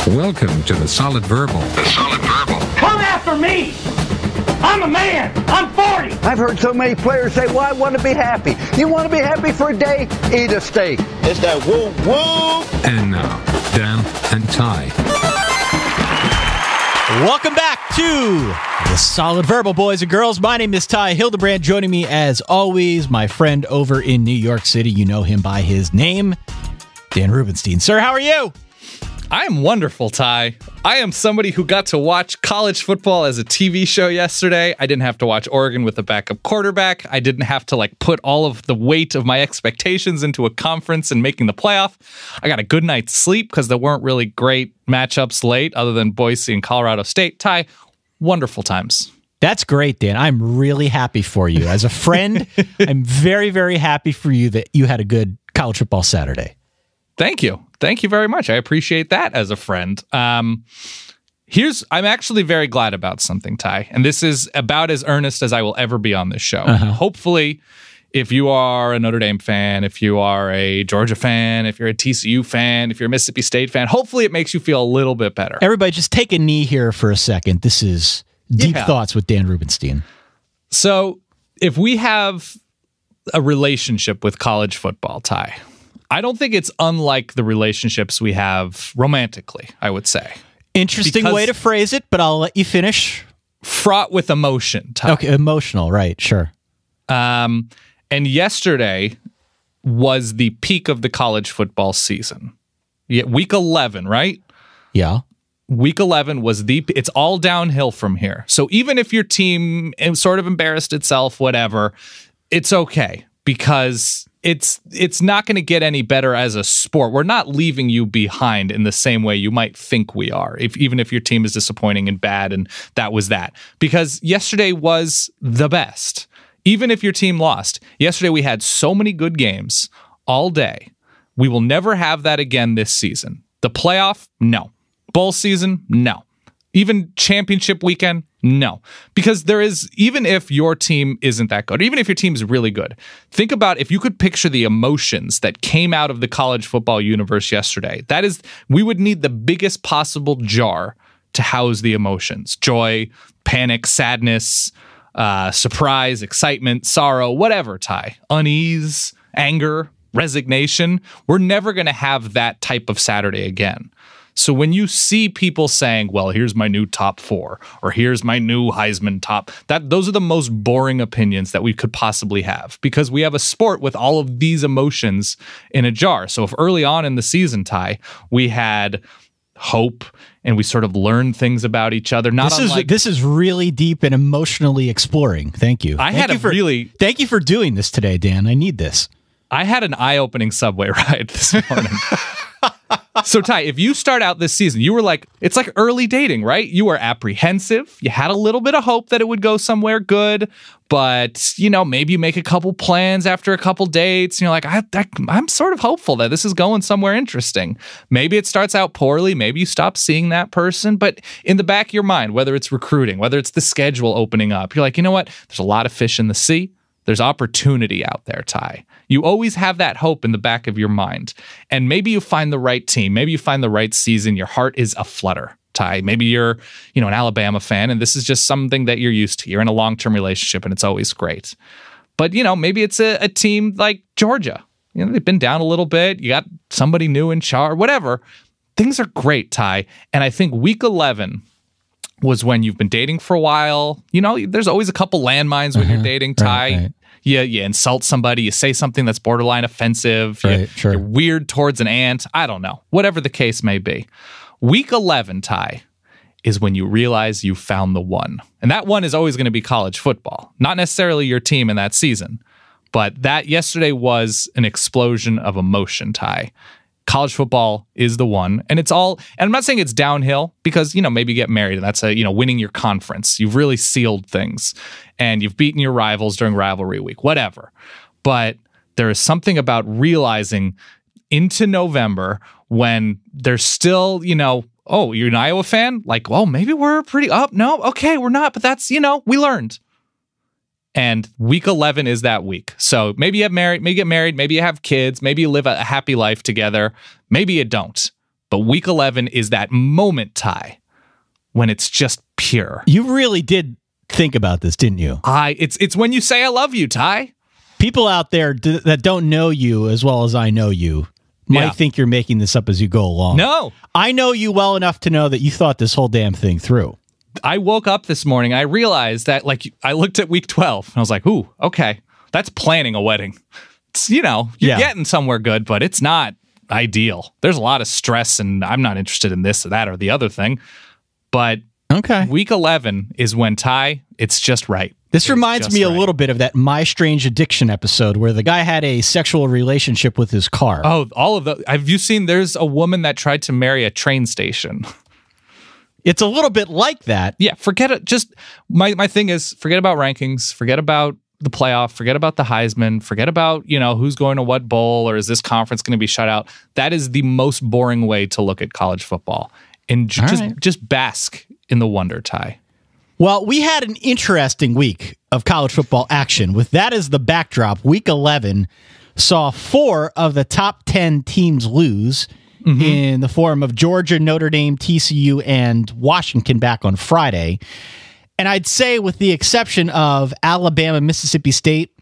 Welcome to the Solid Verbal. The Solid Verbal. Come after me! I'm a man! I'm 40! I've heard so many players say, well, I want to be happy. You want to be happy for a day? Eat a steak. It's that woo-woo! And now, Dan and Ty. Welcome back to the Solid Verbal, boys and girls. My name is Ty Hildebrand. Joining me, as always, my friend over in New York City. You know him by his name, Dan Rubenstein. Sir, how are you? I am wonderful, Ty. I am somebody who got to watch college football as a TV show yesterday. I didn't have to watch Oregon with a backup quarterback. I didn't have to put all of the weight of my expectations into a conference and making the playoff. I got a good night's sleep because there weren't really great matchups late other than Boise and Colorado State. Ty, wonderful times. That's great, Dan. I'm really happy for you. As a friend, I'm very, very happy for you that you had a good college football Saturday. Thank you. Thank you very much. I appreciate that as a friend. I'm actually very glad about something, Ty, and this is about as earnest as I will ever be on this show. Hopefully, if you are a Notre Dame fan, if you are a Georgia fan, if you're a TCU fan, if you're a Mississippi State fan, hopefully it makes you feel a little bit better. Everybody, just take a knee here for a second. This is Deep Thoughts with Dan Rubenstein. So, if we have a relationship with college football, Ty, I don't think it's unlike the relationships we have romantically, I would say. Interesting way to phrase it, but I'll let you finish. Fraught with emotion, Ty. Okay, emotional, right, sure. And yesterday was the peak of the college football season. Week 11, right? Yeah. Week 11 was it's all downhill from here. So even if your team sort of embarrassed itself, whatever, it's okay because it's not going to get any better as a sport. We're not leaving you behind in the same way you might think we are, even if your team is disappointing and bad, and that was that. Because yesterday was the best. Even if your team lost. Yesterday we had so many good games all day. We will never have that again this season. The playoff? No. Bowl season? No. Even championship weekend? No. Because even if your team isn't that good, or even if your team is really good, think about if you could picture the emotions that came out of the college football universe yesterday. We would need the biggest possible jar to house the emotions. Joy, panic, sadness, surprise, excitement, sorrow, whatever, Ty. Unease, anger, resignation. We're never going to have that type of Saturday again. So when you see people saying, well, here's my new top 4, or here's my new Heisman top, those are the most boring opinions that we could possibly have, because we have a sport with all of these emotions in a jar. So if early on in the season, Ty, we had hope and we sort of learned things about each other. This is really deep and emotionally exploring. Thank you. Thank you for doing this today, Dan. I need this. I had an eye-opening subway ride this morning. So, Ty, if you start out this season, you were it's like early dating, right? You were apprehensive. You had a little bit of hope that it would go somewhere good, but, maybe you make a couple plans after a couple dates, and you're like, I'm sort of hopeful that this is going somewhere interesting. Maybe it starts out poorly. Maybe you stop seeing that person, but in the back of your mind, whether it's recruiting, whether it's the schedule opening up, you're like, you know what? There's a lot of fish in the sea. There's opportunity out there, Ty. You always have that hope in the back of your mind. And maybe you find the right team. Maybe you find the right season. Your heart is aflutter, Ty. Maybe you're, an Alabama fan, and this is just something that you're used to. You're in a long-term relationship, and it's always great. But, maybe it's a team like Georgia. They've been down a little bit. You got somebody new in charge, whatever. Things are great, Ty. And I think week 11 was when you've been dating for a while. There's always a couple landmines when you're dating, Ty. Right. You insult somebody, you say something that's borderline offensive, you're weird towards an aunt, I don't know, whatever the case may be. Week 11, Ty, is when you realize you found the one. And that one is always going to be college football, not necessarily your team in that season. But that yesterday was an explosion of emotion, Ty. College football is the one, and it's all, and I'm not saying it's downhill because, maybe you get married and that's winning your conference. You've really sealed things and you've beaten your rivals during rivalry week, whatever. But there is something about realizing into November when there's still, oh, you're an Iowa fan? Maybe we're pretty up. No, okay, we're not, but that's, we learned. And week 11 is that week. So maybe you get married, maybe you have kids, maybe you live a happy life together. Maybe you don't. But week 11 is that moment, Ty, when it's just pure. You really did think about this, didn't you? It's when you say I love you, Ty. People out there that don't know you as well as I know you might think you're making this up as you go along. No. I know you well enough to know that you thought this whole damn thing through. I woke up this morning, I realized that, I looked at week 12, and I was like, ooh, okay, that's planning a wedding. It's, you're getting somewhere good, but it's not ideal. There's a lot of stress, and I'm not interested in this or that or the other thing. But week 11 is when, Ty, it's just right. This reminds me a little bit of that My Strange Addiction episode where the guy had a sexual relationship with his car. Oh, all of the... Have you seen there's a woman that tried to marry a train station? It's a little bit like that. Yeah, forget it. Just, my thing is, forget about rankings, forget about the playoff, forget about the Heisman, forget about, who's going to what bowl or is this conference going to be shut out. That is the most boring way to look at college football. And just bask in the wonder, Ty. Well, we had an interesting week of college football action. With that as the backdrop, week 11 saw 4 of the top 10 teams lose in the form of Georgia, Notre Dame, TCU, and Washington back on Friday. And I'd say with the exception of Alabama, Mississippi State,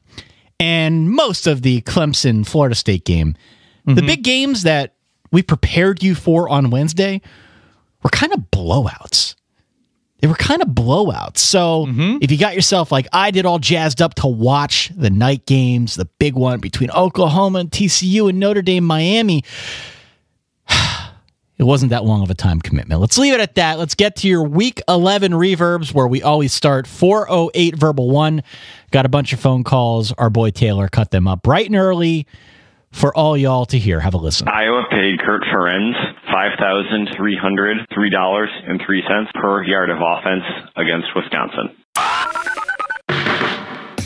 and most of the Clemson, Florida State game, the big games that we prepared you for on Wednesday were kind of blowouts. They were kind of blowouts. So if you got yourself like I did all jazzed up to watch the night games, the big one between Oklahoma and TCU and Notre Dame, Miami, it wasn't that long of a time commitment. Let's leave it at that. Let's get to your week 11 reverbs where we always start 408 Verbal 1. Got a bunch of phone calls. Our boy Taylor cut them up bright and early for all y'all to hear. Have a listen. Iowa paid Kurt Ferenz $5,303.03 per yard of offense against Wisconsin.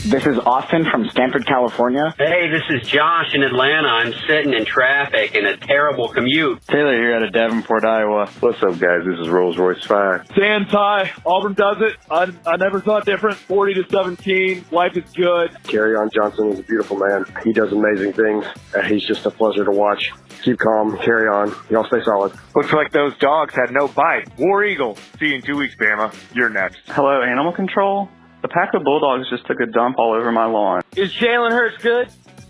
This is Austin from Stanford, California. Hey, this is Josh in Atlanta. I'm sitting in traffic in a terrible commute. Taylor here out of Davenport, Iowa. What's up, guys? This is Rolls Royce 5. Dan Ty, Auburn does it. I never thought different. 40-17. Life is good. Kerryon Johnson is a beautiful man. He does amazing things. He's just a pleasure to watch. Keep calm. Carry on. Y'all stay solid. Looks like those dogs had no bite. War Eagle. See you in 2 weeks, Bama. You're next. Hello, Animal Control. The pack of Bulldogs just took a dump all over my lawn. Is Jalen Hurts good?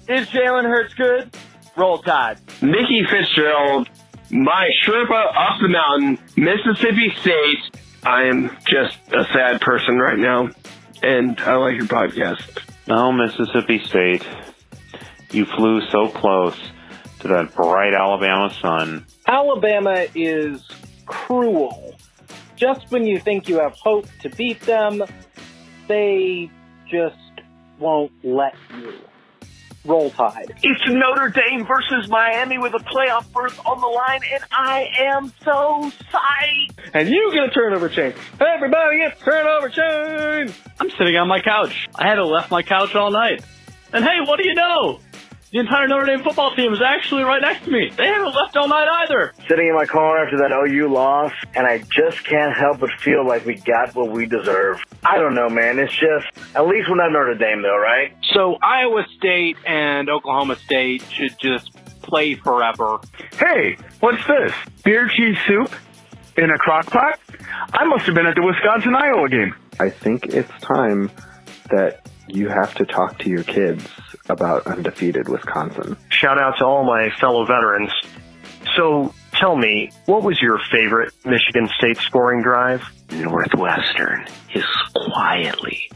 Is Jalen Hurts good? Roll Tide. Mickey Fitzgerald, my Sherpa up the mountain, Mississippi State. I am just a sad person right now, and I like your podcast. Oh, Mississippi State, you flew so close to that bright Alabama sun. Alabama is cruel. Just when you think you have hope to beat them, they just won't let you. Roll Tide. It's Notre Dame versus Miami with a playoff berth on the line, and I am so psyched. And you get a turnover chain. Hey, everybody gets turnover chain. I'm sitting on my couch. I haven't left my couch all night. And hey, what do you know? The entire Notre Dame football team is actually right next to me. They haven't left all night either. Sitting in my car after that OU loss, and I just can't help but feel like we got what we deserve. I don't know, man. It's just, at least we're not Notre Dame, though, right? So Iowa State and Oklahoma State should just play forever. Hey, what's this? Beer cheese soup in a crock pot? I must have been at the Wisconsin-Iowa game. I think it's time that you have to talk to your kids about undefeated Wisconsin. Shout out to all my fellow veterans. So tell me, what was your favorite Michigan State scoring drive? Northwestern is quietly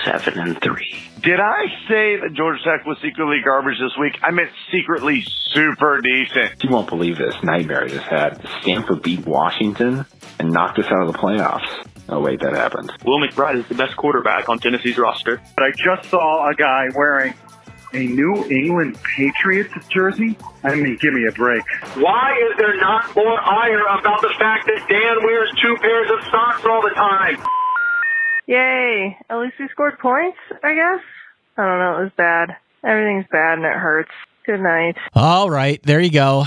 7-3. Did I say that Georgia Tech was secretly garbage this week? I meant secretly super decent. You won't believe this nightmare I just had. Stanford beat Washington and knocked us out of the playoffs. Oh, wait, that happened. Will McBride is the best quarterback on Tennessee's roster. But I just saw a guy wearing a New England Patriots jersey. I mean, give me a break. Why is there not more ire about the fact that Dan wears 2 pairs of socks all the time? Yay. At least we scored points, I guess. I don't know. It was bad. Everything's bad and it hurts. Good night. All right. There you go.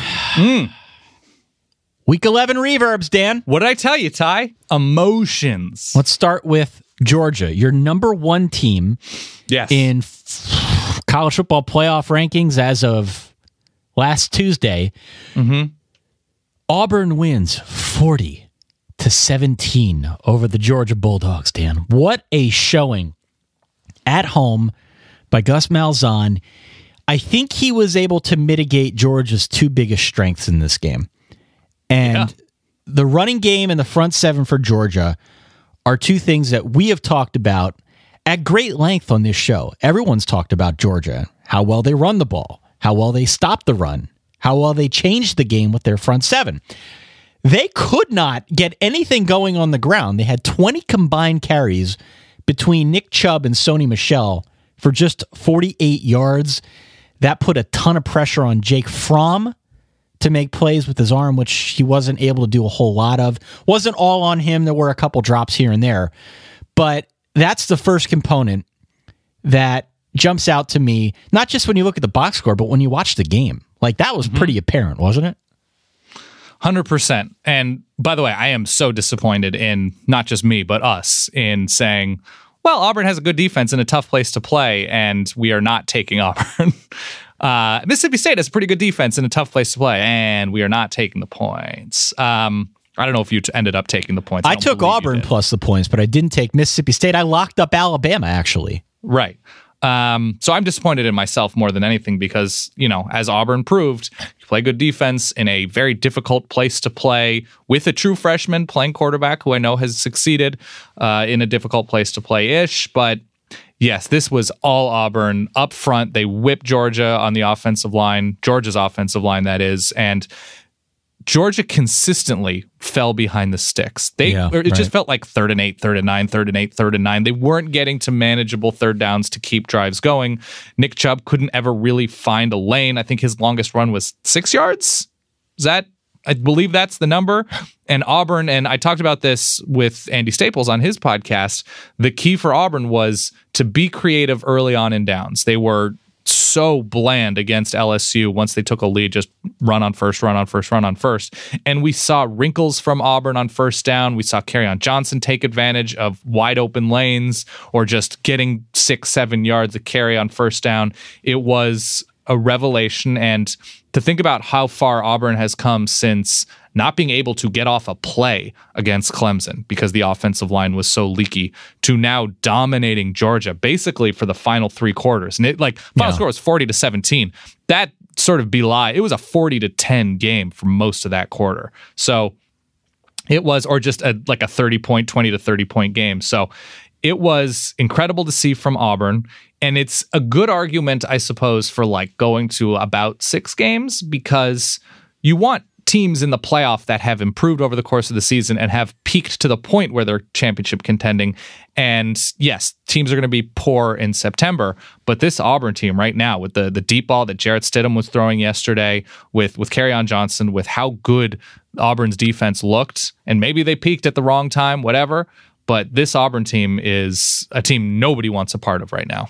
Week 11 reverbs, Dan. What did I tell you, Ty? Emotions. Let's start with Georgia, your number 1 team in college football playoff rankings as of last Tuesday. Auburn wins 40-17 over the Georgia Bulldogs, Dan. What a showing at home by Gus Malzahn. I think he was able to mitigate Georgia's two biggest strengths in this game. And the running game and the front seven for Georgia are two things that we have talked about at great length on this show. Everyone's talked about Georgia, how well they run the ball, how well they stop the run, how well they changed the game with their front seven. They could not get anything going on the ground. They had 20 combined carries between Nick Chubb and Sony Michel for just 48 yards. That put a ton of pressure on Jake Fromm to make plays with his arm, which he wasn't able to do a whole lot of. Wasn't all on him. There were a couple drops here and there. But that's the first component that jumps out to me, not just when you look at the box score, but when you watch the game. Like, that was pretty apparent, wasn't it? 100%. And by the way, I am so disappointed in not just me, but us in saying, well, Auburn has a good defense and a tough place to play, and we are not taking Auburn. Mississippi State has a pretty good defense and a tough place to play, and we are not taking the points. I don't know if you ended up taking the points. I took Auburn plus the points, but I didn't take Mississippi State. I locked up Alabama, actually. Right. So I'm disappointed in myself more than anything because, you know, as Auburn proved, you play good defense in a very difficult place to play with a true freshman playing quarterback who I know has succeeded in a difficult place to play-ish. But yes, this was all Auburn up front. They whipped Georgia on the offensive line, Georgia's offensive line, that is, and Georgia consistently fell behind the sticks. Just felt like 3rd and 8, 3rd and 9, 3rd and 8, 3rd and 9. They weren't getting to manageable third downs to keep drives going. Nick Chubb couldn't ever really find a lane. I think his longest run was 6 yards. I believe that's the number. And Auburn, and I talked about this with Andy Staples on his podcast, the key for Auburn was to be creative early on in downs. They were so bland against LSU once they took a lead, just run on first. And we saw wrinkles from Auburn on first down. We saw Kerryon Johnson take advantage of wide open lanes or just getting 6-7 yards of carry on first down. It was a revelation. And to think about how far Auburn has come since not being able to get off a play against Clemson because the offensive line was so leaky, to now dominating Georgia basically for the final 3 quarters. And final score was 40-17. That sort of it was a 40-10 game for most of that quarter. So it was, or just a 30-point, 20-30 point game. So it was incredible to see from Auburn. And it's a good argument, I suppose, for going to about 6 games because you want teams in the playoff that have improved over the course of the season and have peaked to the point where they're championship contending. And yes, teams are going to be poor in September, but this Auburn team right now with the deep ball that Jarrett Stidham was throwing yesterday, with Kerryon Johnson, with how good Auburn's defense looked, and maybe they peaked at the wrong time, whatever, but this Auburn team is a team nobody wants a part of right now.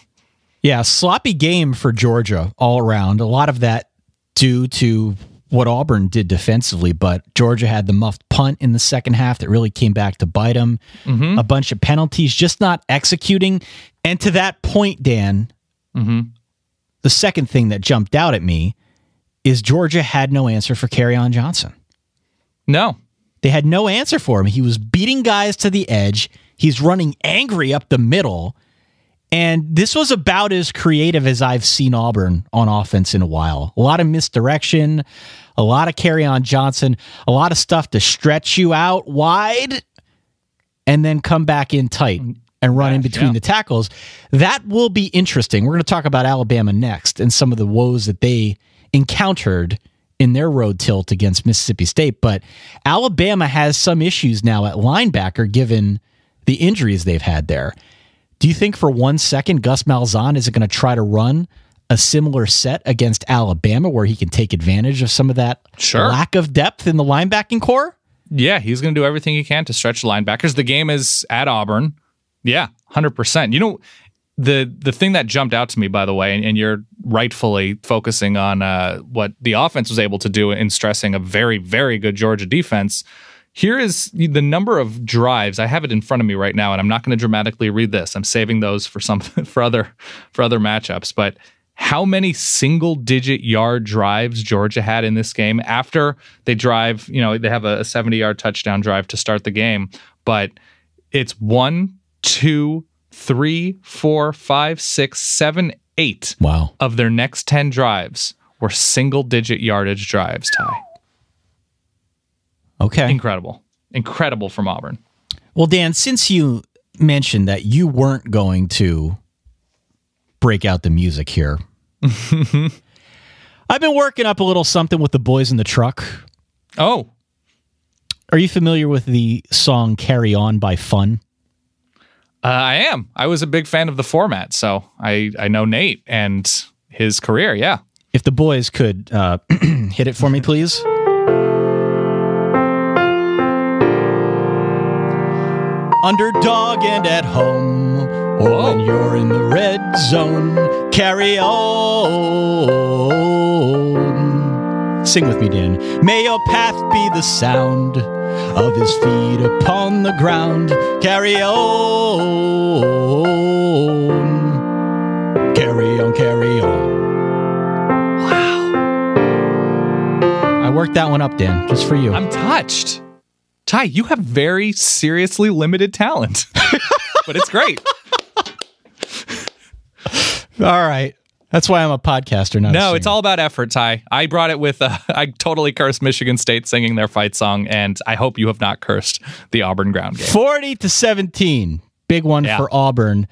Yeah, sloppy game for Georgia all around. A lot of that due to what Auburn did defensively, but Georgia had the muffed punt in the second half that really came back to bite them. A bunch of penalties, just not executing. And to that point, Dan, the second thing that jumped out at me is Georgia had no answer for Kerryon Johnson. No. They had no answer for him. He was beating guys to the edge. He's running angry up the middle. And this was about as creative as I've seen Auburn on offense in a while. A lot of misdirection, a lot of Kerryon Johnson, a lot of stuff to stretch you out wide and then come back in tight and run in between the tackles. That will be interesting. We're going to talk about Alabama next and some of the woes that they encountered in their road tilt against Mississippi State. But Alabama has some issues now at linebacker given the injuries they've had there. Do you think for 1 second Gus Malzahn is going to try to run a similar set against Alabama where he can take advantage of some of that lack of depth in the linebacking core? Yeah, he's going to do everything he can to stretch the linebackers. The game is at Auburn. Yeah, 100%. You know, the thing that jumped out to me, by the way, and you're rightfully focusing on what the offense was able to do in stressing a very, very good Georgia defense. Here is the number of drives. I have it in front of me right now, and I'm not going to dramatically read this. I'm saving those for other matchups. But how many single-digit yard drives Georgia had in this game after they drive. They have a 70-yard touchdown drive to start the game, but it's 1, 2, 3, 4, 5, 6, 7, 8 of their next 10 drives were single-digit yardage drives, Ty. Okay. Incredible from Auburn. Well, Dan, since you mentioned that you weren't going to break out the music here, I've been working up a little something with the boys in the truck. Oh. Are you familiar with the song Carry On by Fun? I am. I was a big fan of the format, so I know Nate and his career, yeah. If the boys could hit it for me, please. Underdog and at home, or when you're in the red zone, carry on. Sing with me, Dan. May your path be the sound of his feet upon the ground. Carry on. Carry on, carry on. Wow. I worked that one up, Dan, just for you. I'm touched. Ty, you have very seriously limited talent, but it's great. All right. That's why I'm a podcaster, not a singer. It's all about effort, Ty. I brought it with, I totally cursed Michigan State singing their fight song, and I hope you have not cursed the Auburn ground game. 40-17. Big one for Auburn.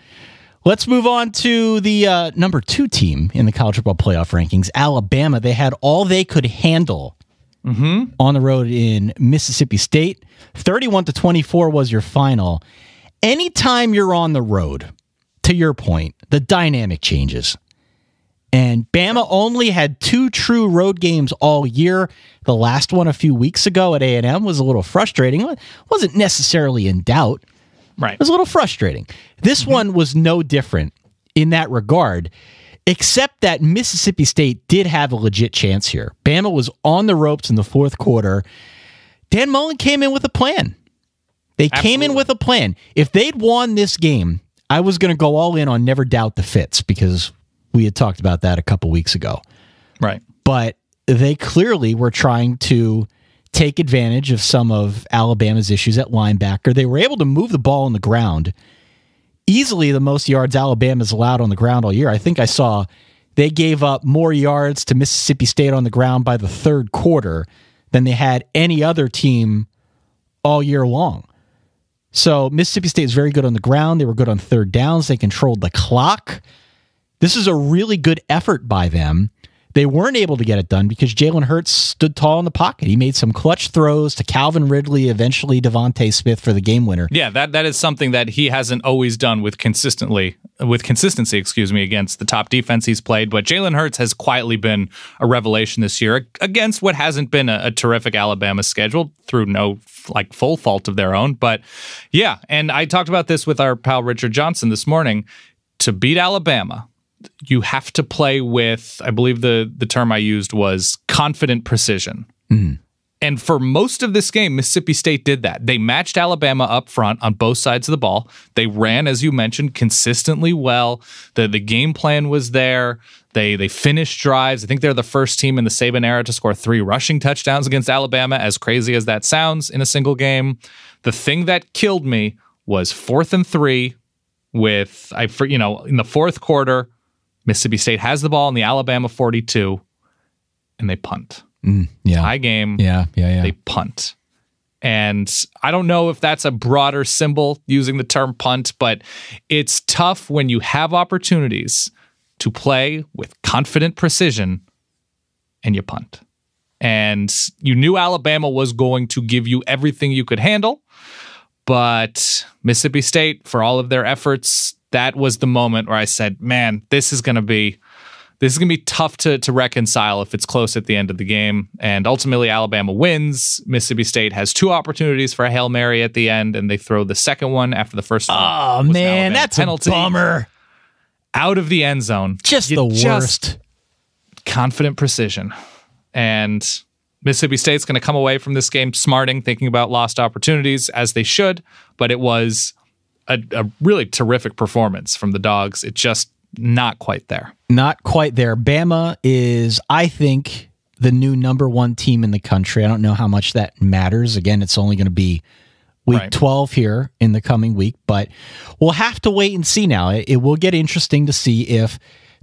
Let's move on to the number 2 team in the college football playoff rankings, Alabama. They had all they could handle on the road in Mississippi State. 31-24 was your final. Anytime you're on the road, to your point, the dynamic changes. And Bama only had 2 true road games all year. The last one a few weeks ago at A&M was a little frustrating. It wasn't necessarily in doubt. Right. It was a little frustrating. This one was no different in that regard, except that Mississippi State did have a legit chance here. Bama was on the ropes in the fourth quarter. Dan Mullen came in with a plan. They came in with a plan. If they'd won this game, I was going to go all in on never doubt the Fitz, because we had talked about that a couple weeks ago. Right. But they clearly were trying to take advantage of some of Alabama's issues at linebacker. They were able to move the ball on the ground. Easily the most yards Alabama's allowed on the ground all year. I think I saw they gave up more yards to Mississippi State on the ground by the third quarter than they had any other team all year long. So Mississippi State is very good on the ground. They were good on third downs. They controlled the clock. This is a really good effort by them. They weren't able to get it done because Jalen Hurts stood tall in the pocket. He made some clutch throws to Calvin Ridley, eventually Devontae Smith for the game winner. Yeah, that is something that he hasn't always done with consistency, against the top defense he's played. But Jalen Hurts has quietly been a revelation this year against what hasn't been a terrific Alabama schedule through no full fault of their own. But yeah, and I talked about this with our pal Richard Johnson this morning. To beat Alabama, you have to play with, I believe the term I used was confident precision. And for most of this game, Mississippi State did that. They matched Alabama up front on both sides of the ball. They ran, as you mentioned, consistently well. The game plan was there. They finished drives. I think they're the first team in the Saban era to score 3 rushing touchdowns against Alabama, as crazy as that sounds, in a single game. The thing that killed me was 4th and 3 with, in the fourth quarter, Mississippi State has the ball in the Alabama 42, and they punt. High game. Yeah. They punt. And I don't know if that's a broader symbol using the term punt, but it's tough when you have opportunities to play with confident precision and you punt. And you knew Alabama was going to give you everything you could handle, but Mississippi State, for all of their efforts, that was the moment where I said, man, this is going to be tough to reconcile if it's close at the end of the game. And ultimately, Alabama wins. Mississippi State has 2 opportunities for a Hail Mary at the end, and they throw the second one after the first one. Oh, man, that's penalty. A bummer. Out of the end zone. Just the worst. Confident precision. And Mississippi State's going to come away from this game smarting, thinking about lost opportunities, as they should. But it was a really terrific performance from the Dogs. It just not quite there. Not quite there. Bama is, I think, the new number one team in the country. I don't know how much that matters. Again, it's only going to be week 12 here in the coming week, but we'll have to wait and see now. It will get interesting to see if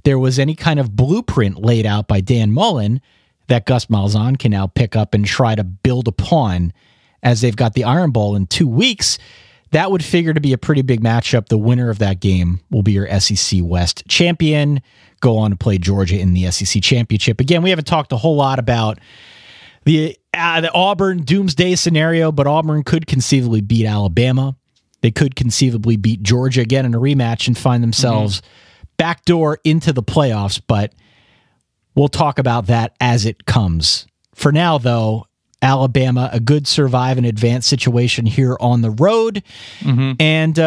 there was any kind of blueprint laid out by Dan Mullen that Gus Malzahn can now pick up and try to build upon as they've got the Iron Bowl in 2 weeks. That would figure to be a pretty big matchup. The winner of that game will be your SEC West champion, go on to play Georgia in the SEC championship. Again, we haven't talked a whole lot about the Auburn doomsday scenario, but Auburn could conceivably beat Alabama. They could conceivably beat Georgia again in a rematch and find themselves backdoor into the playoffs, but we'll talk about that as it comes. For now, though, Alabama, a good survive and advance situation here on the road, and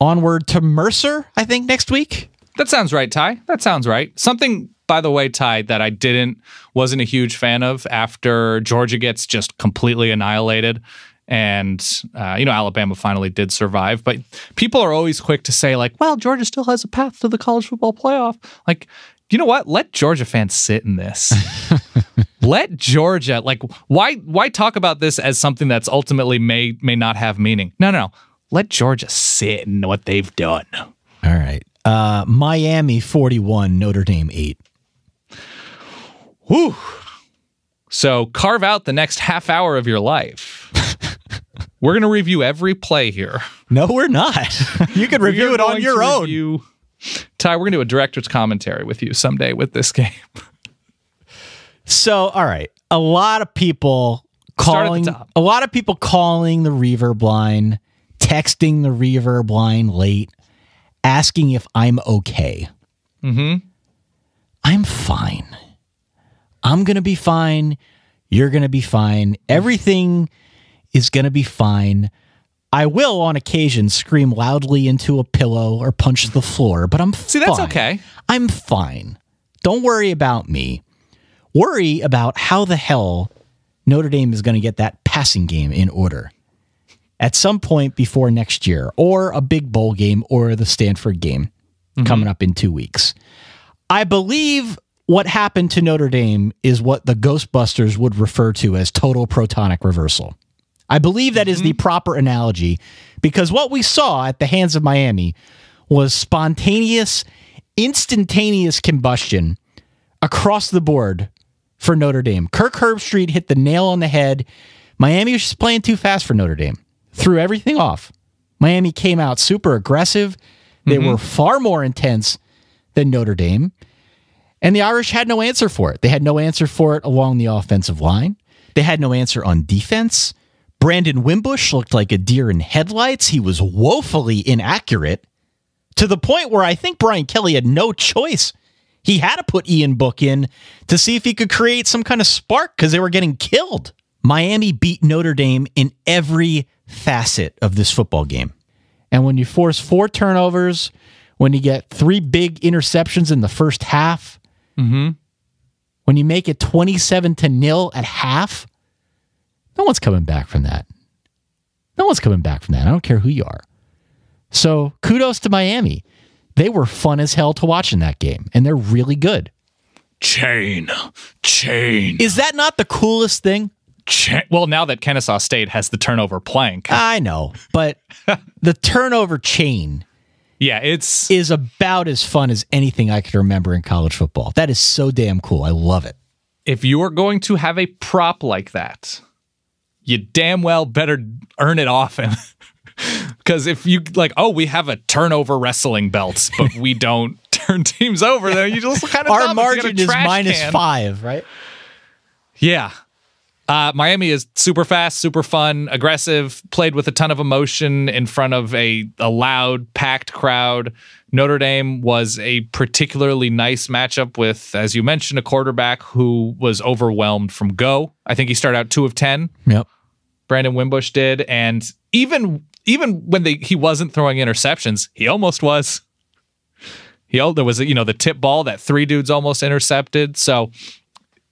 onward to Mercer, I think, next week. That sounds right, Ty. That sounds right. Something, by the way, Ty, that I wasn't a huge fan of after Georgia gets just completely annihilated. And, Alabama finally did survive. But people are always quick to say, like, well, Georgia still has a path to the college football playoff. Like, you know what? Let Georgia fans sit in this. Let Georgia, like, why talk about this as something that's ultimately may not have meaning? No. Let Georgia sit in what they've done. All right. Miami 41, Notre Dame 8. Whew. So carve out the next half hour of your life. We're going to review every play here. No, we're not. You can review it on your own. Ty, we're going to do a director's commentary with you someday with this game. So, all right. A lot of people calling the reverb line, texting the reverb line late, asking if I'm okay. I'm fine. I'm going to be fine. You're going to be fine. Everything is going to be fine. I will, on occasion, scream loudly into a pillow or punch the floor, but I'm fine. See, that's okay. I'm fine. Don't worry about me. Worry about how the hell Notre Dame is going to get that passing game in order at some point before next year, or a big bowl game, or the Stanford game coming up in 2 weeks. I believe what happened to Notre Dame is what the Ghostbusters would refer to as total protonic reversal. I believe that is the proper analogy, because what we saw at the hands of Miami was spontaneous, instantaneous combustion across the board for Notre Dame. Kirk Herbstreit hit the nail on the head. Miami was just playing too fast for Notre Dame. Threw everything off. Miami came out super aggressive. They were far more intense than Notre Dame. And the Irish had no answer for it. They had no answer for it along the offensive line. They had no answer on defense. Brandon Wimbush looked like a deer in headlights. He was woefully inaccurate to the point where I think Brian Kelly had no choice. He had to put Ian Book in to see if he could create some kind of spark because they were getting killed. Miami beat Notre Dame in every facet of this football game. And when you force 4 turnovers, when you get 3 big interceptions in the first half, when you make it 27-0 at half, no one's coming back from that. No one's coming back from that. I don't care who you are. So kudos to Miami. They were fun as hell to watch in that game, and they're really good. Chain. Is that not the coolest thing? Well, now that Kennesaw State has the turnover plank. I know, but the turnover chain is about as fun as anything I can remember in college football. That is so damn cool. I love it. If you are going to have a prop like that, you damn well better earn it often. Because if you we have a turnover wrestling belt, but we don't turn teams over, then you just kind of our margin is -5, right? Yeah. Miami is super fast, super fun, aggressive, played with a ton of emotion in front of a loud, packed crowd. Notre Dame was a particularly nice matchup with, as you mentioned, a quarterback who was overwhelmed from go. I think he started out 2 of 10. Yep. Brandon Wimbush did. And even when he wasn't throwing interceptions, he almost was. There was the tip ball that 3 dudes almost intercepted. So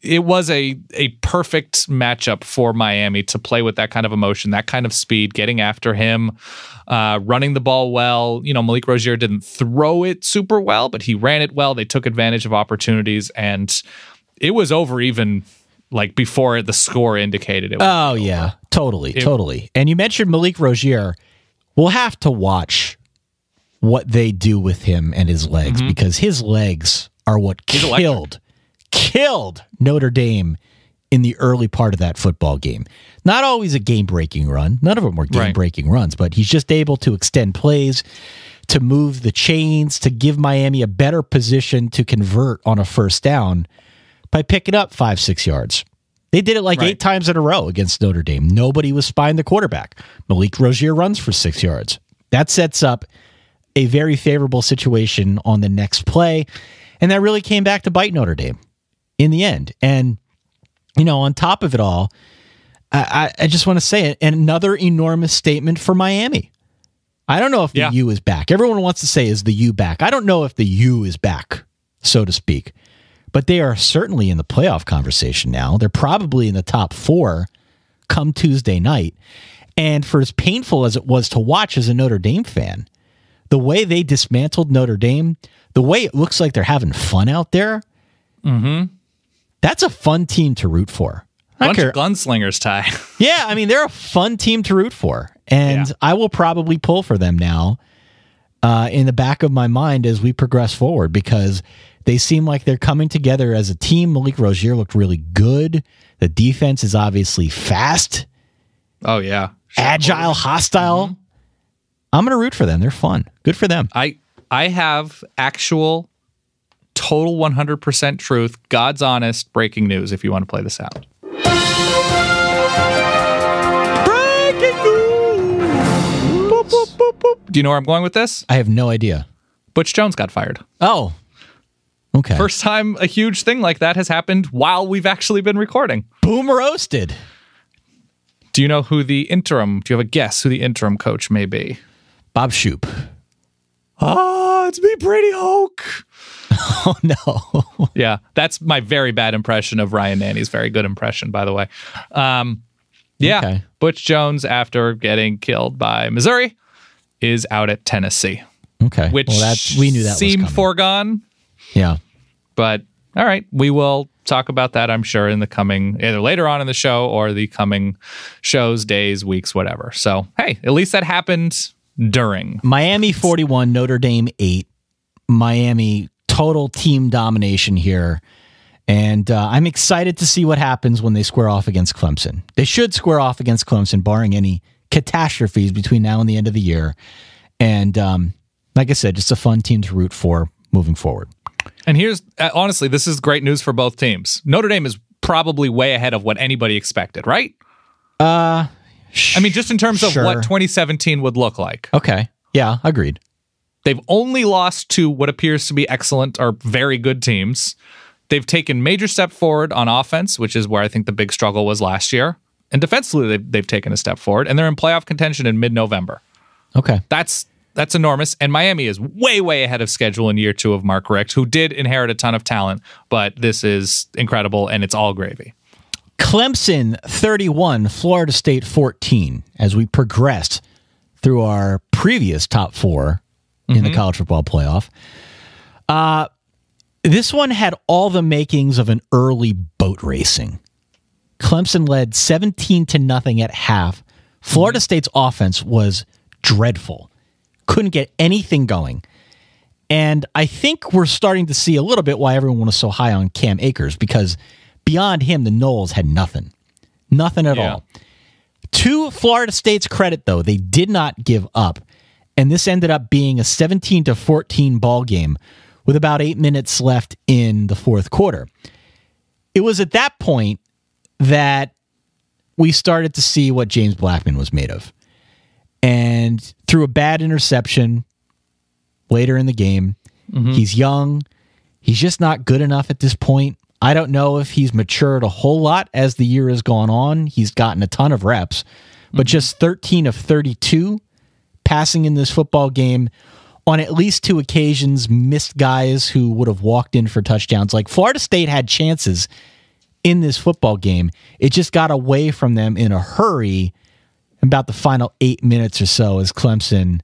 it was a perfect matchup for Miami to play with that kind of emotion, that kind of speed, getting after him, running the ball well. Malik Rozier didn't throw it super well, but he ran it well. They took advantage of opportunities, and it was over even like before the score indicated it. Oh, yeah, totally. And you mentioned Malik Rozier. We'll have to watch what they do with him and his legs, because his legs are what killed Notre Dame in the early part of that football game. Not always a game-breaking run. None of them were game-breaking runs, but he's just able to extend plays, to move the chains, to give Miami a better position to convert on a first down by picking up 5-6 yards. They did it 8 times in a row against Notre Dame. Nobody was spying the quarterback. Malik Rozier runs for 6 yards. That sets up a very favorable situation on the next play, and that really came back to bite Notre Dame in the end. And, on top of it all, I just want to say it, another enormous statement for Miami. I don't know if the U is back. Everyone wants to say, is the U back? I don't know if the U is back, so to speak. But they are certainly in the playoff conversation now. They're probably in the top 4 come Tuesday night. And for as painful as it was to watch as a Notre Dame fan, the way they dismantled Notre Dame, the way it looks like they're having fun out there, that's a fun team to root for. Bunch of gunslingers, Ty. Yeah, I mean, they're a fun team to root for. And I will probably pull for them now in the back of my mind as we progress forward, because they seem like they're coming together as a team. Malik Rozier looked really good. The defense is obviously fast. Oh, yeah. Agile, hostile. I'm going to root for them. They're fun. Good for them. I have actual total 100% truth, God's honest breaking news if you want to play this out. Breaking news! Boop, boop, boop, boop. Do you know where I'm going with this? I have no idea. Butch Jones got fired. Oh, okay. First time a huge thing like that has happened while we've actually been recording. Boom roasted. Do you know who do you have a guess who the interim coach may be? Bob Shoop. It's me, Brady Hoke. Oh, no. Yeah, that's my very bad impression of Ryan Nanny's very good impression, by the way. Okay. Butch Jones, after getting killed by Missouri, is out at Tennessee. Okay. Which we knew that seemed was coming. foregone. Yeah. But, all right, we will talk about that, I'm sure, in the coming, either later on in the show or the coming shows, days, weeks, whatever. So, hey, at least that happened during. Miami 41, Notre Dame 8. Miami total team domination here. And I'm excited to see what happens when they square off against Clemson. They should square off against Clemson, barring any catastrophes between now and the end of the year. And like I said, just a fun team to root for moving forward. And here's, honestly, this is great news for both teams. Notre Dame is probably way ahead of what anybody expected, right? I mean, just in terms of what 2017 would look like. Okay. Yeah, agreed. They've only lost to what appears to be excellent or very good teams. They've taken major step forward on offense, which is where I think the big struggle was last year. And defensively, they've taken a step forward, and they're in playoff contention in mid-November. Okay. That's enormous, and Miami is way, way ahead of schedule in year 2 of Mark Richt, who did inherit a ton of talent, but this is incredible, and it's all gravy. Clemson 31, Florida State 14, as we progressed through our previous top 4 in the college football playoff. This one had all the makings of an early boat racing. Clemson led 17-0 at half. Florida State's offense was dreadful. Couldn't get anything going. And I think we're starting to see a little bit why everyone was so high on Cam Akers, because beyond him, the Noles had nothing. Nothing at all. To Florida State's credit, though, they did not give up. And this ended up being a 17-14 ball game with about 8 minutes left in the fourth quarter. It was at that point that we started to see what James Blackman was made of. And through a bad interception later in the game, he's young. He's just not good enough at this point. I don't know if he's matured a whole lot as the year has gone on. He's gotten a ton of reps, but just 13 of 32 passing in this football game. On at least 2 occasions, missed guys who would have walked in for touchdowns. Like, Florida State had chances in this football game. It just got away from them in a hurry about the final 8 minutes or so as Clemson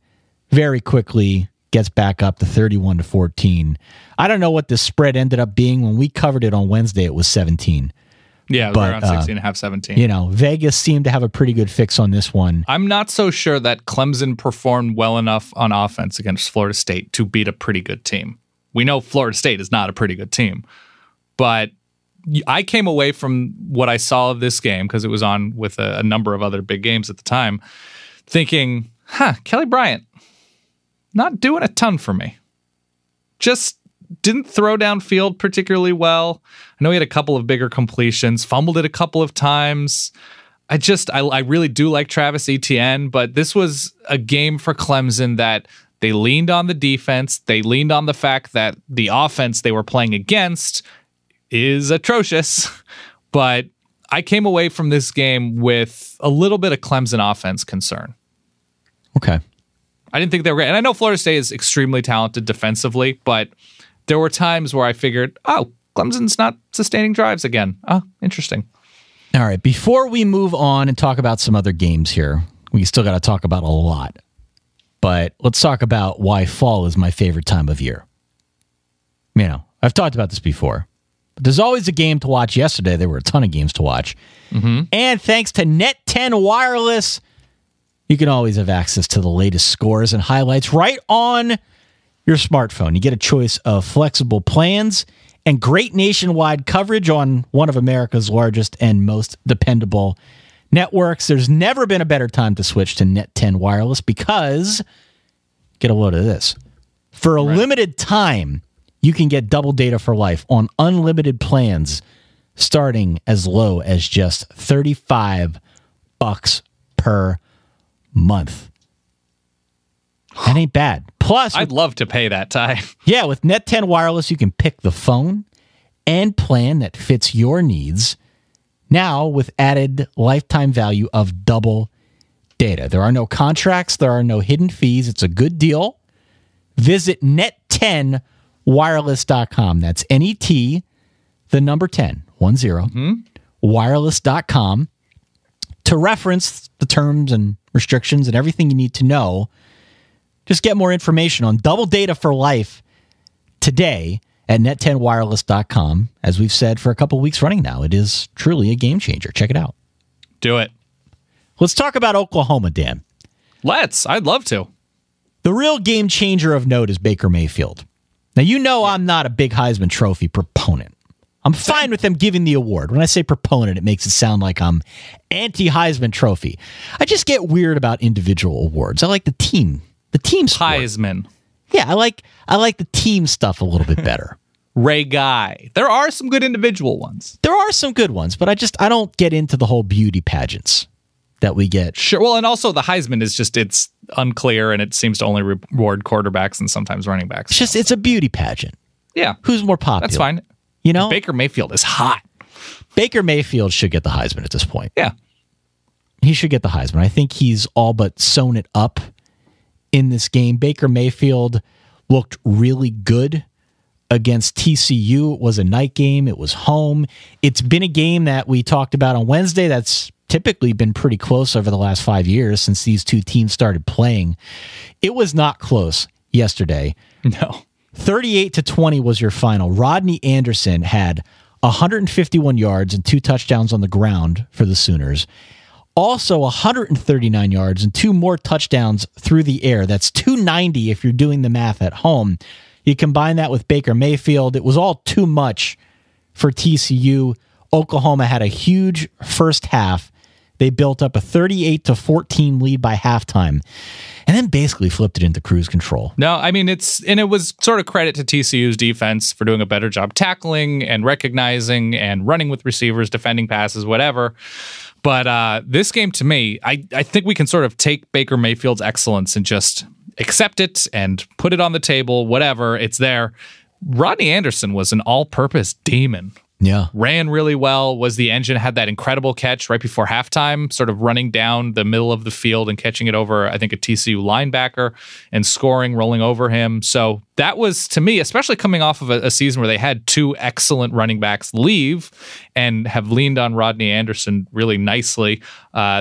very quickly gets back up to 31-14. I don't know what the spread ended up being. When we covered it on Wednesday, it was 17. Yeah, it was around 16.5, 17. You know, Vegas seemed to have a pretty good fix on this one. I'm not so sure that Clemson performed well enough on offense against Florida State to beat a pretty good team. We know Florida State is not a pretty good team, but I came away from what I saw of this game, because it was on with a number of other big games at the time, thinking, Kelly Bryant, not doing a ton for me. Just didn't throw downfield particularly well. I know he had a couple of bigger completions, fumbled it a couple of times. I really do like Travis Etienne, but this was a game for Clemson that they leaned on the defense. They leaned on the fact that the offense they were playing against is atrocious. But I came away from this game with a little bit of Clemson offense concern. Okay. I didn't think they were great. And I know Florida State is extremely talented defensively, but there were times where I figured, Clemson's not sustaining drives again. Oh, interesting. All right. Before we move on and talk about some other games here, we still got to talk about a lot. But let's talk about why fall is my favorite time of year. You know, I've talked about this before. But there's always a game to watch. Yesterday, there were a ton of games to watch. Mm-hmm. And thanks to Net 10 Wireless, you can always have access to the latest scores and highlights right on your smartphone. You get a choice of flexible plans and great nationwide coverage on one of America's largest and most dependable networks. There's never been a better time to switch to Net 10 Wireless because, get a load of this, for a limited time, you can get double data for life on unlimited plans starting as low as just $35 per month. That ain't bad. Plus, I'd love to pay that, Ty. Yeah, with Net 10 Wireless, you can pick the phone and plan that fits your needs. Now, with added lifetime value of double data. There are no contracts. There are no hidden fees. It's a good deal. Visit net10wireless.com. That's NET, the number 10, 10, wireless.com to reference the terms and restrictions and everything you need to know. Just get more information on double data for life today at net10wireless.com. As we've said for a couple weeks running now, it is truly a game changer. Check it out. Do it. Let's talk about Oklahoma, Dan. Let's. I'd love to. The real game changer of note is Baker Mayfield. Now, you know I'm not a big Heisman Trophy proponent. I'm fine with them giving the award. When I say proponent, it makes it sound like I'm anti-Heisman Trophy. I just get weird about individual awards. I like the team. The team sport. Heisman. Yeah, I like the team stuff a little bit better. Ray Guy. There are some good individual ones. There are some good ones, but I don't get into the whole beauty pageants that we get. Sure. Well, and also the Heisman is just, it's unclear and it seems to only reward quarterbacks and sometimes running backs. It's a beauty pageant. Yeah. Who's more popular? That's fine. You know? Baker Mayfield is hot. Baker Mayfield should get the Heisman at this point. Yeah. He should get the Heisman. I think he's all but sewn it up in this game. Baker Mayfield looked really good against TCU. It was a night game. It was home. It's been a game that we talked about on Wednesday that's typically been pretty close over the last 5 years since these two teams started playing. It was not close yesterday. No. 38-20 was your final. Rodney Anderson had 151 yards and 2 touchdowns on the ground for the Sooners. Also 139 yards and 2 more touchdowns through the air. That's 290 if you're doing the math at home. You combine that with Baker Mayfield, it was all too much for TCU. Oklahoma had a huge first half. They built up a 38-14 lead by halftime and then basically flipped it into cruise control. No, I mean, it was sort of credit to TCU's defense for doing a better job tackling and recognizing and running with receivers, defending passes, whatever. But this game, to me, I think we can sort of take Baker Mayfield's excellence and just accept it and put it on the table, whatever, it's there. Rodney Anderson was an all-purpose demon. Yeah. Ran really well, was the engine, had that incredible catch right before halftime, sort of running down the middle of the field and catching it over, I think, a TCU linebacker and scoring, rolling over him. So that was, to me, especially coming off of a season where they had two excellent running backs leave and have leaned on Rodney Anderson really nicely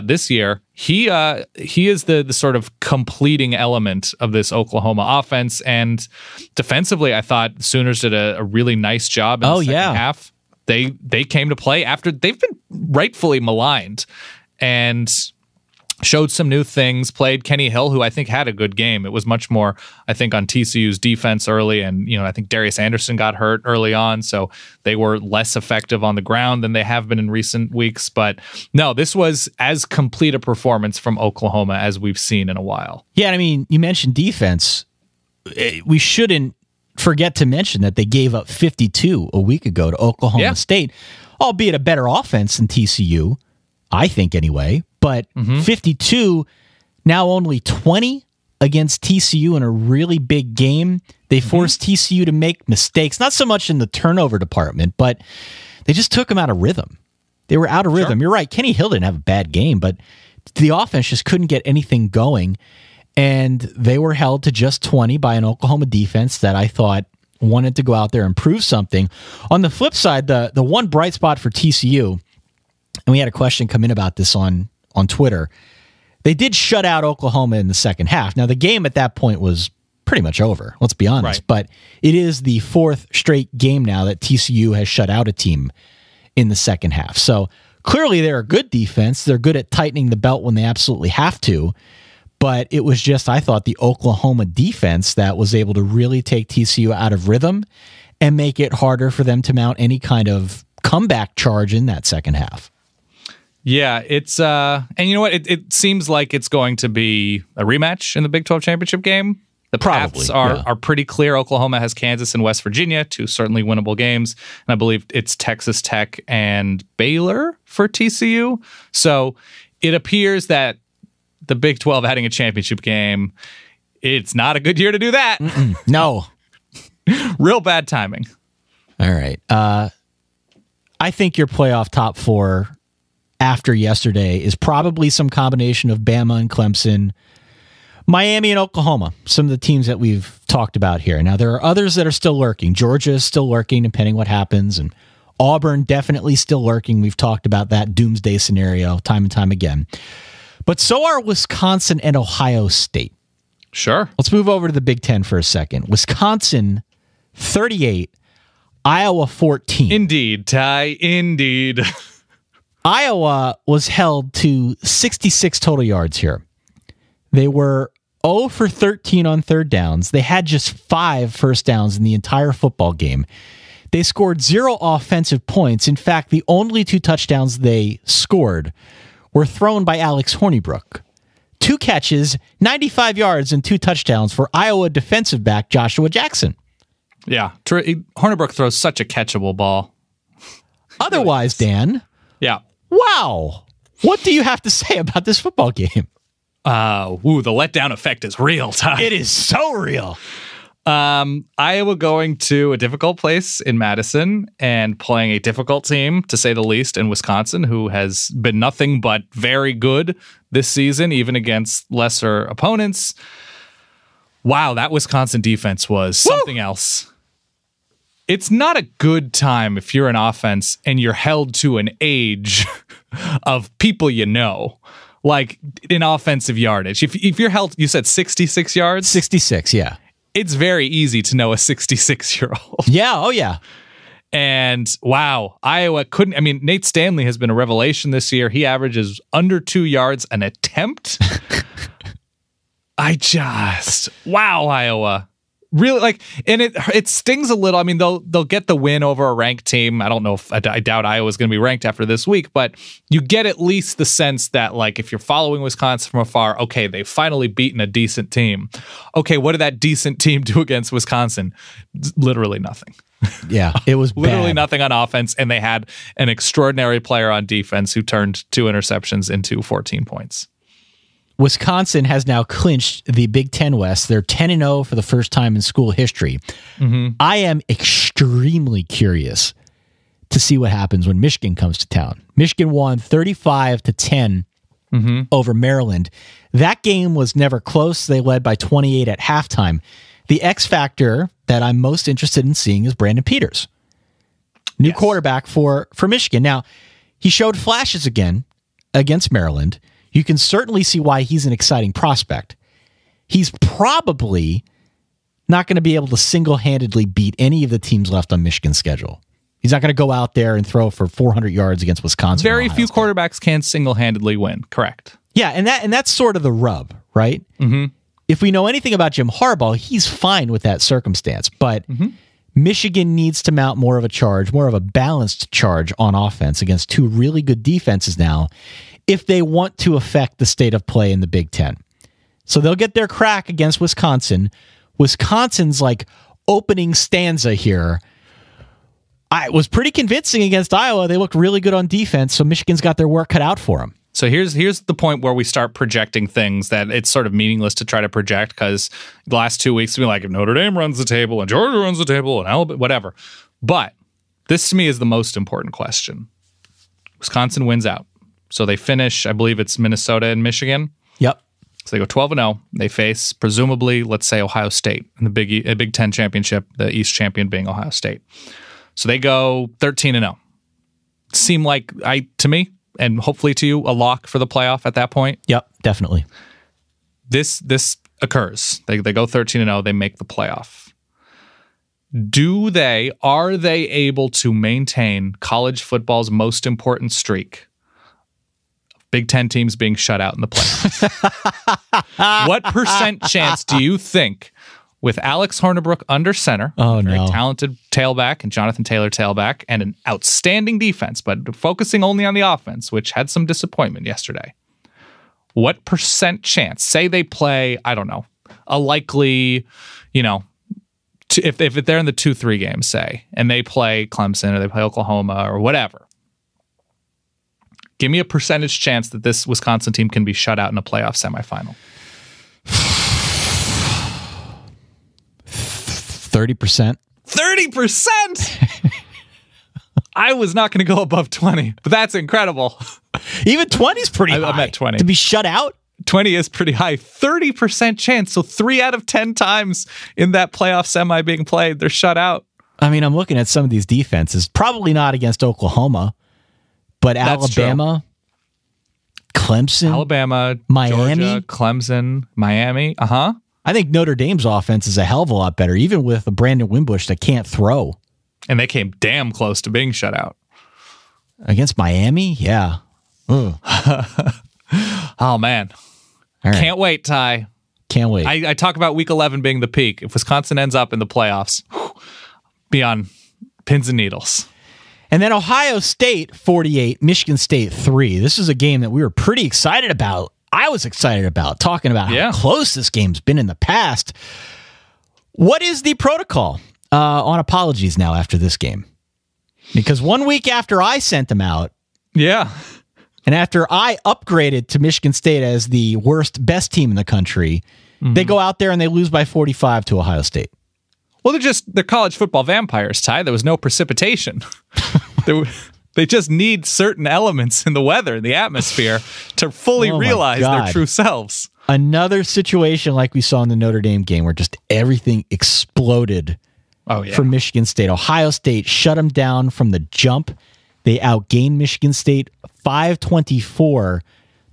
this year. He is the sort of completing element of this Oklahoma offense. And defensively, I thought Sooners did a really nice job in the second half. They came to play after they've been rightfully maligned and showed some new things, played Kenny Hill, who I think had a good game. It was much more, I think, on TCU's defense early, and I think Darius Anderson got hurt early on, so they were less effective on the ground than they have been in recent weeks. But no, this was as complete a performance from Oklahoma as we've seen in a while. Yeah, I mean, you mentioned defense. We shouldn't forget to mention that they gave up 52 a week ago to Oklahoma State, albeit a better offense than TCU, I think anyway. But 52, now only 20 against TCU in a really big game. They forced TCU to make mistakes, not so much in the turnover department, but they just took them out of rhythm. They were out of rhythm. You're right. Kenny Hill didn't have a bad game, but the offense just couldn't get anything going. And they were held to just 20 by an Oklahoma defense that I thought wanted to go out there and prove something. On the flip side, the one bright spot for TCU, and we had a question come in about this on Twitter, they did shut out Oklahoma in the second half. Now, the game at that point was pretty much over, let's be honest, but it is the fourth straight game now that TCU has shut out a team in the second half. So clearly they're a good defense. They're good at tightening the belt when they absolutely have to, but it was just, I thought, the Oklahoma defense that was able to really take TCU out of rhythm and make it harder for them to mount any kind of comeback charge in that second half. Yeah, it's and you know what? It seems like it's going to be a rematch in the Big 12 championship game. The paths are pretty clear. Oklahoma has Kansas and West Virginia, two certainly winnable games, and I believe it's Texas Tech and Baylor for TCU. So it appears that the Big 12 adding a championship game, it's not a good year to do that. No. Real bad timing. All right. I think your playoff top four after yesterday is probably some combination of Bama and Clemson, Miami and Oklahoma, some of the teams that we've talked about here. Now, there are others that are still lurking. Georgia is still lurking, depending what happens, and Auburn definitely still lurking. We've talked about that doomsday scenario time and time again. But so are Wisconsin and Ohio State. Sure. Let's move over to the Big Ten for a second. Wisconsin, 38, Iowa, 14. Indeed, Ty, indeed. Iowa was held to 66 total yards here. They were 0 for 13 on third downs. They had just 5 first downs in the entire football game. They scored 0 offensive points. In fact, the only 2 touchdowns they scored were thrown by Alex Hornibrook. 2 catches, 95 yards, and 2 touchdowns for Iowa defensive back Joshua Jackson. Yeah, Hornibrook throws such a catchable ball. Otherwise, Dan. Yeah. Wow. What do you have to say about this football game? The letdown effect is real, Ty. It is so real. Iowa going to a difficult place in Madison and playing a difficult team, to say the least, in Wisconsin, who has been nothing but very good this season, even against lesser opponents. Wow, that Wisconsin defense was something else. It's not a good time if you're an offense and you're held to an age of people you know, like in offensive yardage. If you're held, you said 66 yards? 66, yeah. It's very easy to know a 66-year-old. Yeah, oh yeah. And wow, Iowa couldn't. I mean, Nate Stanley has been a revelation this year. He averages under 2 yards an attempt. Wow, Iowa. Really, like, and it stings a little. I mean, they'll get the win over a ranked team. I don't know if I doubt Iowa's going to be ranked after this week, but you get at least the sense that, like, if you're following Wisconsin from afar, okay, they've finally beaten a decent team. Okay, what did that decent team do against Wisconsin? Literally nothing. Yeah, it was literally bad. Nothing on offense, and they had an extraordinary player on defense who turned 2 interceptions into 14 points. Wisconsin has now clinched the Big Ten West. They're 10-0 for the first time in school history. Mm-hmm. I am extremely curious to see what happens when Michigan comes to town. Michigan won 35-10 over Maryland. That game was never close. They led by 28 at halftime. The X factor that I'm most interested in seeing is Brandon Peters, new quarterback for Michigan. Now, he showed flashes again against Maryland. You can certainly see why he's an exciting prospect. He's probably not going to be able to single-handedly beat any of the teams left on Michigan's schedule. He's not going to go out there and throw for 400 yards against Wisconsin. Very few quarterbacks can single-handedly win. Correct. Yeah, and that's sort of the rub, right? Mm-hmm. If we know anything about Jim Harbaugh, he's fine with that circumstance. But Michigan needs to mount more of a charge, more of a balanced charge on offense against two really good defenses now if they want to affect the state of play in the Big Ten. So they'll get their crack against Wisconsin. Wisconsin's like opening stanza here. It was pretty convincing against Iowa. They looked really good on defense, so Michigan's got their work cut out for them. So here's the point where we start projecting things that it's sort of meaningless to try to project, because the last 2 weeks we've been like, if Notre Dame runs the table and Georgia runs the table and Alabama, whatever. But this to me is the most important question. Wisconsin wins out. So they finish, I believe it's Minnesota and Michigan. Yep. So they go 12-0. They face, presumably, let's say Ohio State in the Big Ten championship, the East champion being Ohio State. So they go 13-0. Seem like, to me, and hopefully to you, a lock for the playoff at that point? Yep, definitely. This occurs. They go 13-0. They make the playoff. Are they able to maintain college football's most important streak? Big Ten teams being shut out in the playoffs. What % chance do you think, with Alex Hornibrook under center, very talented tailback, and Jonathan Taylor tailback, and an outstanding defense, but focusing only on the offense, which had some disappointment yesterday, what % chance, say they play, I don't know, a likely, if they're in the 2-3 games, say, and they play Clemson or they play Oklahoma or whatever, give me a percentage chance that this Wisconsin team can be shut out in a playoff semifinal. 30%. 30%? I was not going to go above 20, but that's incredible. Even 20 is pretty high. I'm at 20. To be shut out? 20 is pretty high. 30% chance. So 3 out of 10 times in that playoff semi being played, they're shut out. I mean, I'm looking at some of these defenses. Probably not against Oklahoma, but That's Alabama, true. Clemson, Alabama, Miami, Georgia, Clemson, Miami. I think Notre Dame's offense is a hell of a lot better, even with a Brandon Wimbush that can't throw. And they came damn close to being shut out. Against Miami? Yeah. Oh, man. All right. Can't wait, Ty. Can't wait. I talk about week 11 being the peak. If Wisconsin ends up in the playoffs, be on pins and needles. And then Ohio State 48, Michigan State 3. This is a game that we were pretty excited about. I was excited about talking about how close this game's been in the past. What is the protocol on apologies now after this game? Because 1 week after I sent them out, and after I upgraded to Michigan State as the best team in the country, they go out there and they lose by 45 to Ohio State. Well, they're college football vampires, Ty. There was no precipitation. They just need certain elements in the weather, in the atmosphere, to fully realize their true selves. Another situation like we saw in the Notre Dame game where just everything exploded for Michigan State. Ohio State shut them down from the jump. They outgained Michigan State 524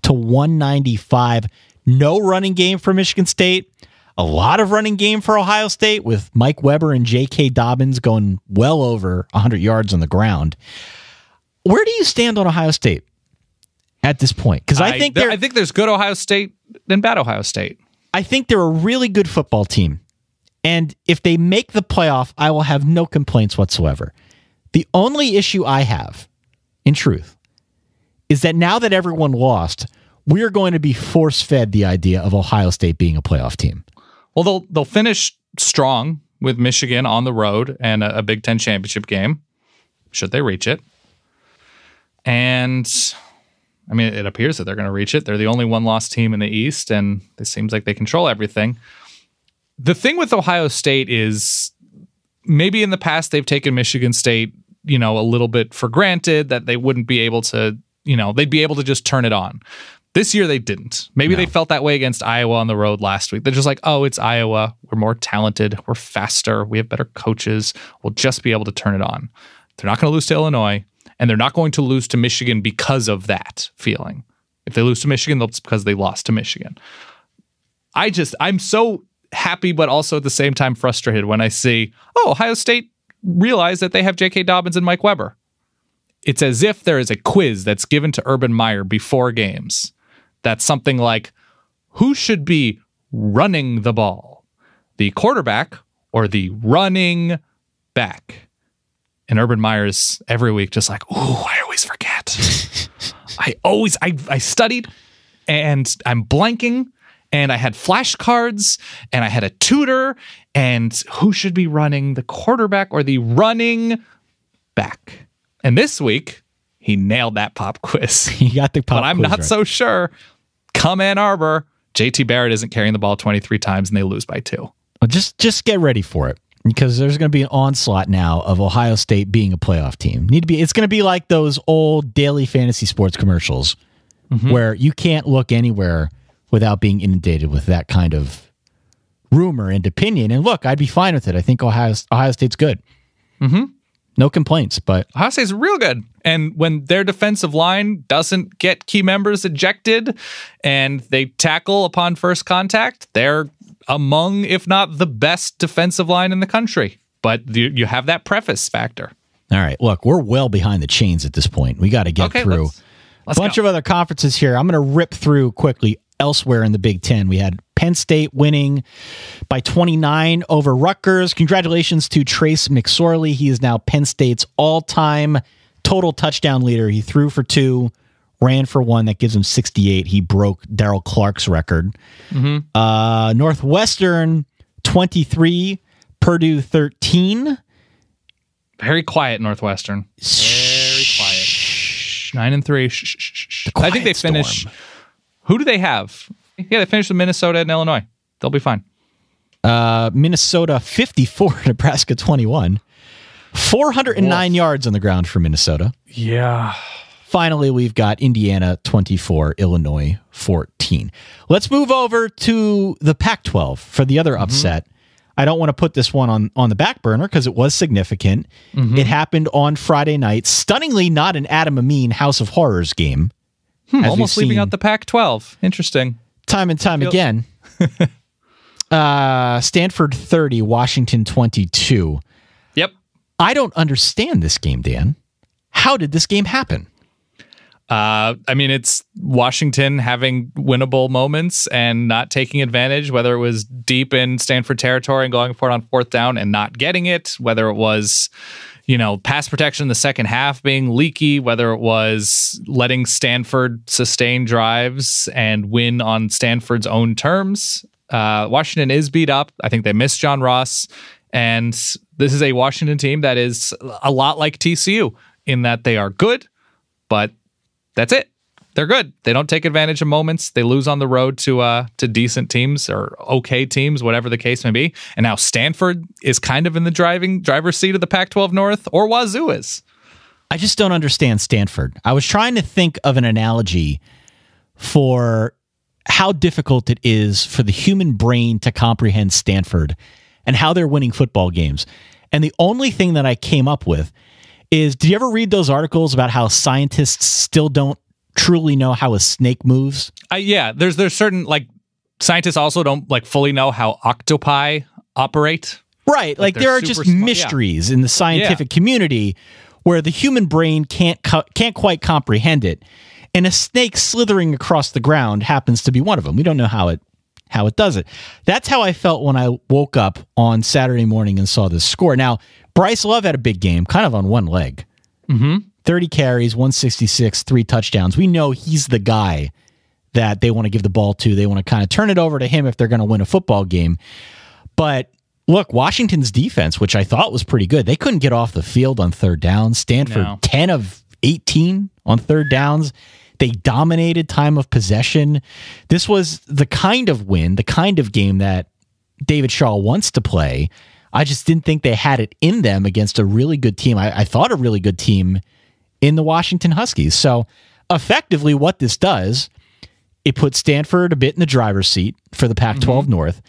to 195. No running game for Michigan State. A lot of running game for Ohio State with Mike Weber and J.K. Dobbins going well over 100 yards on the ground. Where do you stand on Ohio State at this point? Because I think there's good Ohio State and bad Ohio State. I think they're a really good football team. And if they make the playoff, I will have no complaints whatsoever. The only issue I have, in truth, is that now that everyone lost, we are going to be force-fed the idea of Ohio State being a playoff team. Well, they'll finish strong with Michigan on the road and a Big Ten championship game, should they reach it. And, I mean, it appears that they're going to reach it. They're the only one-loss team in the East, and it seems like they control everything. The thing with Ohio State is maybe in the past they've taken Michigan State, a little bit for granted, that they wouldn't be able to, they'd be able to just turn it on. This year they didn't. Maybe they felt that way against Iowa on the road last week. They're just like, oh, it's Iowa. We're more talented. We're faster. We have better coaches. We'll just be able to turn it on. They're not going to lose to Illinois, and they're not going to lose to Michigan because of that feeling. If they lose to Michigan, that's because they lost to Michigan. I'm so happy, but also at the same time frustrated when I see, Ohio State realized that they have J.K. Dobbins and Mike Weber. It's as if there is a quiz that's given to Urban Meyer before games. That's something like, who should be running the ball? The quarterback or the running back? And Urban Meyer's every week just like, I always forget. I studied and I'm blanking and I had flashcards and I had a tutor and who should be running, the quarterback or the running back? And this week, he nailed that pop quiz. He got the pop quiz. But I'm not so sure. Come Ann Arbor, JT Barrett isn't carrying the ball 23 times and they lose by 2. Well, just get ready for it, because there's going to be an onslaught now of Ohio State being a playoff team. It's going to be like those old daily fantasy sports commercials where you can't look anywhere without being inundated with that kind of rumor and opinion. And look, I'd be fine with it. I think Ohio State's good. No complaints, but Ohio State's real good. And when their defensive line doesn't get key members ejected and they tackle upon first contact, they're among, if not the best defensive line in the country. But you have that preface factor. All right, look, we're well behind the chains at this point. We got to get through a bunch of other conferences here. I'm going to rip through quickly elsewhere in the Big Ten. We had Penn State winning by 29 over Rutgers. Congratulations to Trace McSorley. He is now Penn State's all-time total touchdown leader. He threw for 2, ran for 1. That gives him 68. He broke Darrell Clark's record. Northwestern 23, Purdue 13. Very quiet Northwestern. Very quiet. 9-3. I think they finish. Who do they have? Yeah, they finished with Minnesota and Illinois. They'll be fine. Minnesota 54, Nebraska 21. 409 yards on the ground for Minnesota. Yeah. Finally, we've got Indiana 24, Illinois 14. Let's move over to the Pac-12 for the other upset. I don't want to put this one on the back burner because it was significant. It happened on Friday night. Stunningly not an Adam Amin House of Horrors game. Almost leaving out the Pac-12. Interesting. Time and time again. Stanford 30, Washington 22. Yep. I don't understand this game, Dan. How did this game happen? It's Washington having winnable moments and not taking advantage, whether it was deep in Stanford territory and going for it on 4th down and not getting it, whether it was, pass protection in the second half being leaky, whether it was letting Stanford sustain drives and win on Stanford's own terms. Washington is beat up. I think they missed John Ross. And this is a Washington team that is a lot like TCU in that they are good, but that's it. They're good. They don't take advantage of moments. They lose on the road to decent teams or okay teams, whatever the case may be. And now Stanford is kind of in the driver's seat of the Pac-12 North, or Wazoo is. I just don't understand Stanford. I was trying to think of an analogy for how difficult it is for the human brain to comprehend Stanford and how they're winning football games. And the only thing that I came up with is, did you ever read those articles about how scientists still don't truly know how a snake moves? Yeah, there's certain, scientists also don't fully know how octopi operate. Right, there are just mysteries in the scientific community where the human brain can't quite comprehend it. And a snake slithering across the ground happens to be one of them. We don't know how it does it. That's how I felt when I woke up on Saturday morning and saw this score. Now, Bryce Love had a big game, kind of on one leg. 30 carries, 166, 3 touchdowns. We know he's the guy that they want to give the ball to. They want to kind of turn it over to him if they're going to win a football game. But look, Washington's defense, which I thought was pretty good, they couldn't get off the field on 3rd down. Stanford, 10 of 18 on 3rd downs. They dominated time of possession. This was the kind of win, the kind of game that David Shaw wants to play. I just didn't think they had it in them against a really good team. I thought a really good team in the Washington Huskies. So effectively what this does it put Stanford a bit in the driver's seat for the Pac-12 North,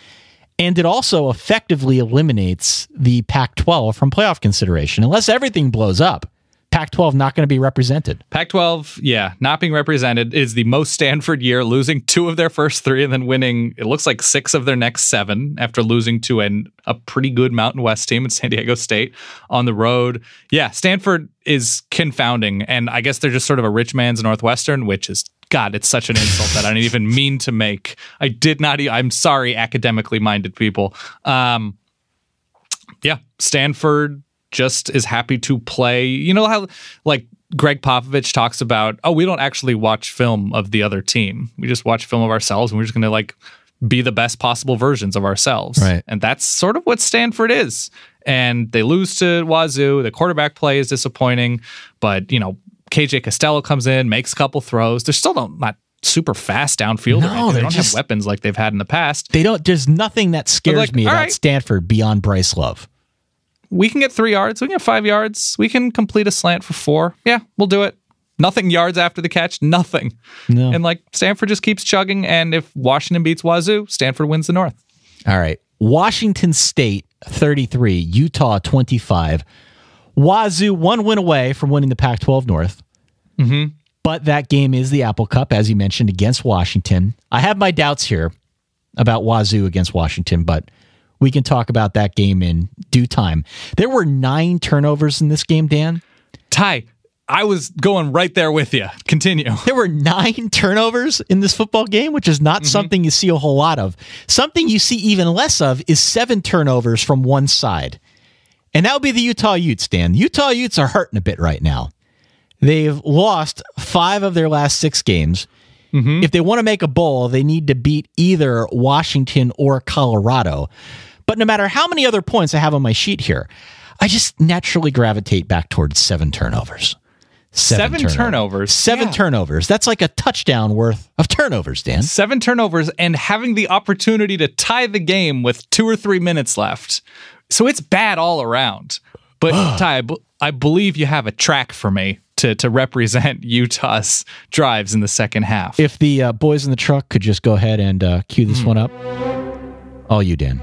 and it also effectively eliminates the Pac-12 from playoff consideration. Unless everything blows up, Pac-12 not going to be represented. Pac-12, not being represented is the most Stanford year, losing 2 of their first 3 and then winning, it looks like 6 of their next 7 after losing to a pretty good Mountain West team in San Diego State on the road. Yeah, Stanford is confounding, and I guess they're just sort of a rich man's Northwestern, which is, God, it's such an insult that I didn't even mean to make. I'm sorry, academically minded people. Stanford just is happy to play. You know how like Greg Popovich talks about, we don't actually watch film of the other team. We just watch film of ourselves, and we're just going to like be the best possible versions of ourselves. Right. And that's sort of what Stanford is. And they lose to Wazoo. The quarterback play is disappointing, but KJ Costello comes in, makes a couple throws. They're still not super fast downfield. No, they don't have weapons like they've had in the past. They don't. There's nothing that scares me about Stanford beyond Bryce Love. We can get 3 yards. We can get 5 yards. We can complete a slant for 4. Yeah, we'll do it. Nothing yards after the catch. Nothing. No. And Stanford just keeps chugging. And if Washington beats Wazoo, Stanford wins the North. All right. Washington State 33, Utah 25. Wazoo 1 win away from winning the Pac-12 North. Mm-hmm. But that game is the Apple Cup, as you mentioned, against Washington. I have my doubts here about Wazoo against Washington, but we can talk about that game in due time. There were 9 turnovers in this game, Dan. Ty, I was going right there with you. Continue. There were 9 turnovers in this football game, which is not something you see a whole lot of. Something you see even less of is 7 turnovers from one side. And that would be the Utah Utes, Dan. The Utah Utes are hurting a bit right now. They've lost 5 of their last 6 games. Mm-hmm. If they want to make a bowl, they need to beat either Washington or Colorado. But no matter how many other points I have on my sheet here, I just naturally gravitate back towards 7 turnovers. 7 turnovers? 7 turnovers. That's like a touchdown worth of turnovers, Dan. 7 turnovers and having the opportunity to tie the game with 2 or 3 minutes left. So it's bad all around. But Ty, I believe you have a track for me to represent Utah's drives in the second half. If the boys in the truck could just go ahead and cue this one up. All you, Dan.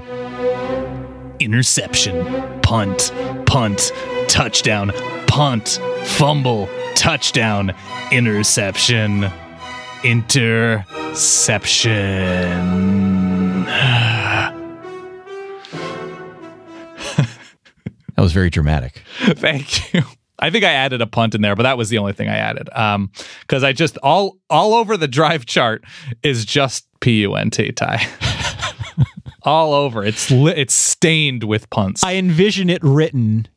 Interception, punt, touchdown, punt, fumble, touchdown, interception, interception. That was very dramatic. Thank you. I think I added a punt in there, but that was the only thing I added. Because I just all over the drive chart is just PUNT, Ty. All over. It's stained with punts. I envision it written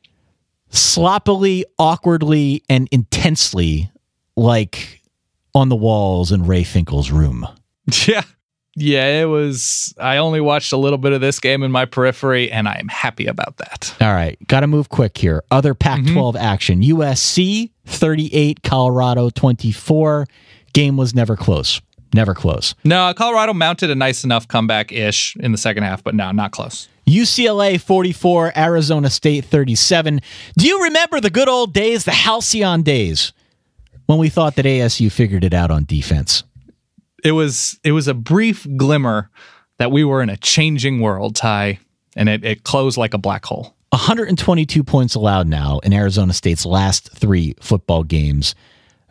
sloppily, awkwardly, and intensely, like on the walls in Ray Finkel's room. Yeah, it was. I only watched a little bit of this game in my periphery, and I am happy about that. All right, got to move quick here. Other Pac-12 action. USC 38, Colorado 24. Game was never close. Never close. No, Colorado mounted a nice enough comeback-ish in the second half, but no, not close. UCLA 44, Arizona State 37. Do you remember the good old days, the halcyon days, when we thought that ASU figured it out on defense? It was a brief glimmer that we were in a changing world, Ty, and it closed like a black hole. 122 points allowed now in Arizona State's last 3 football games.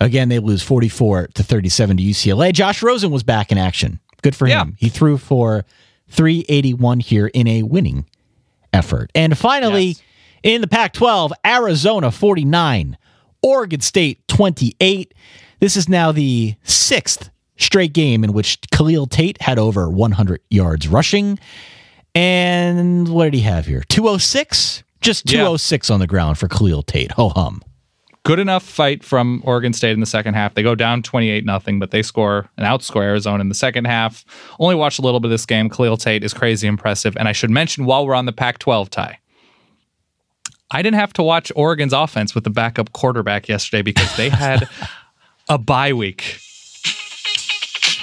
Again, they lose 44-37 to UCLA. Josh Rosen was back in action. Good for him. He threw for 381 here in a winning effort. And finally, in the Pac-12, Arizona 49, Oregon State 28. This is now the 6th straight game in which Khalil Tate had over 100 yards rushing. And what did he have here? 206? Just 206 on the ground for Khalil Tate. Ho-hum. Good enough fight from Oregon State in the second half. They go down 28-0, but they score and outscore Arizona in the second half. Only watched a little bit of this game. Khalil Tate is crazy impressive. And I should mention while we're on the Pac-12, Ty, I didn't have to watch Oregon's offense with the backup quarterback yesterday because they had a bye week.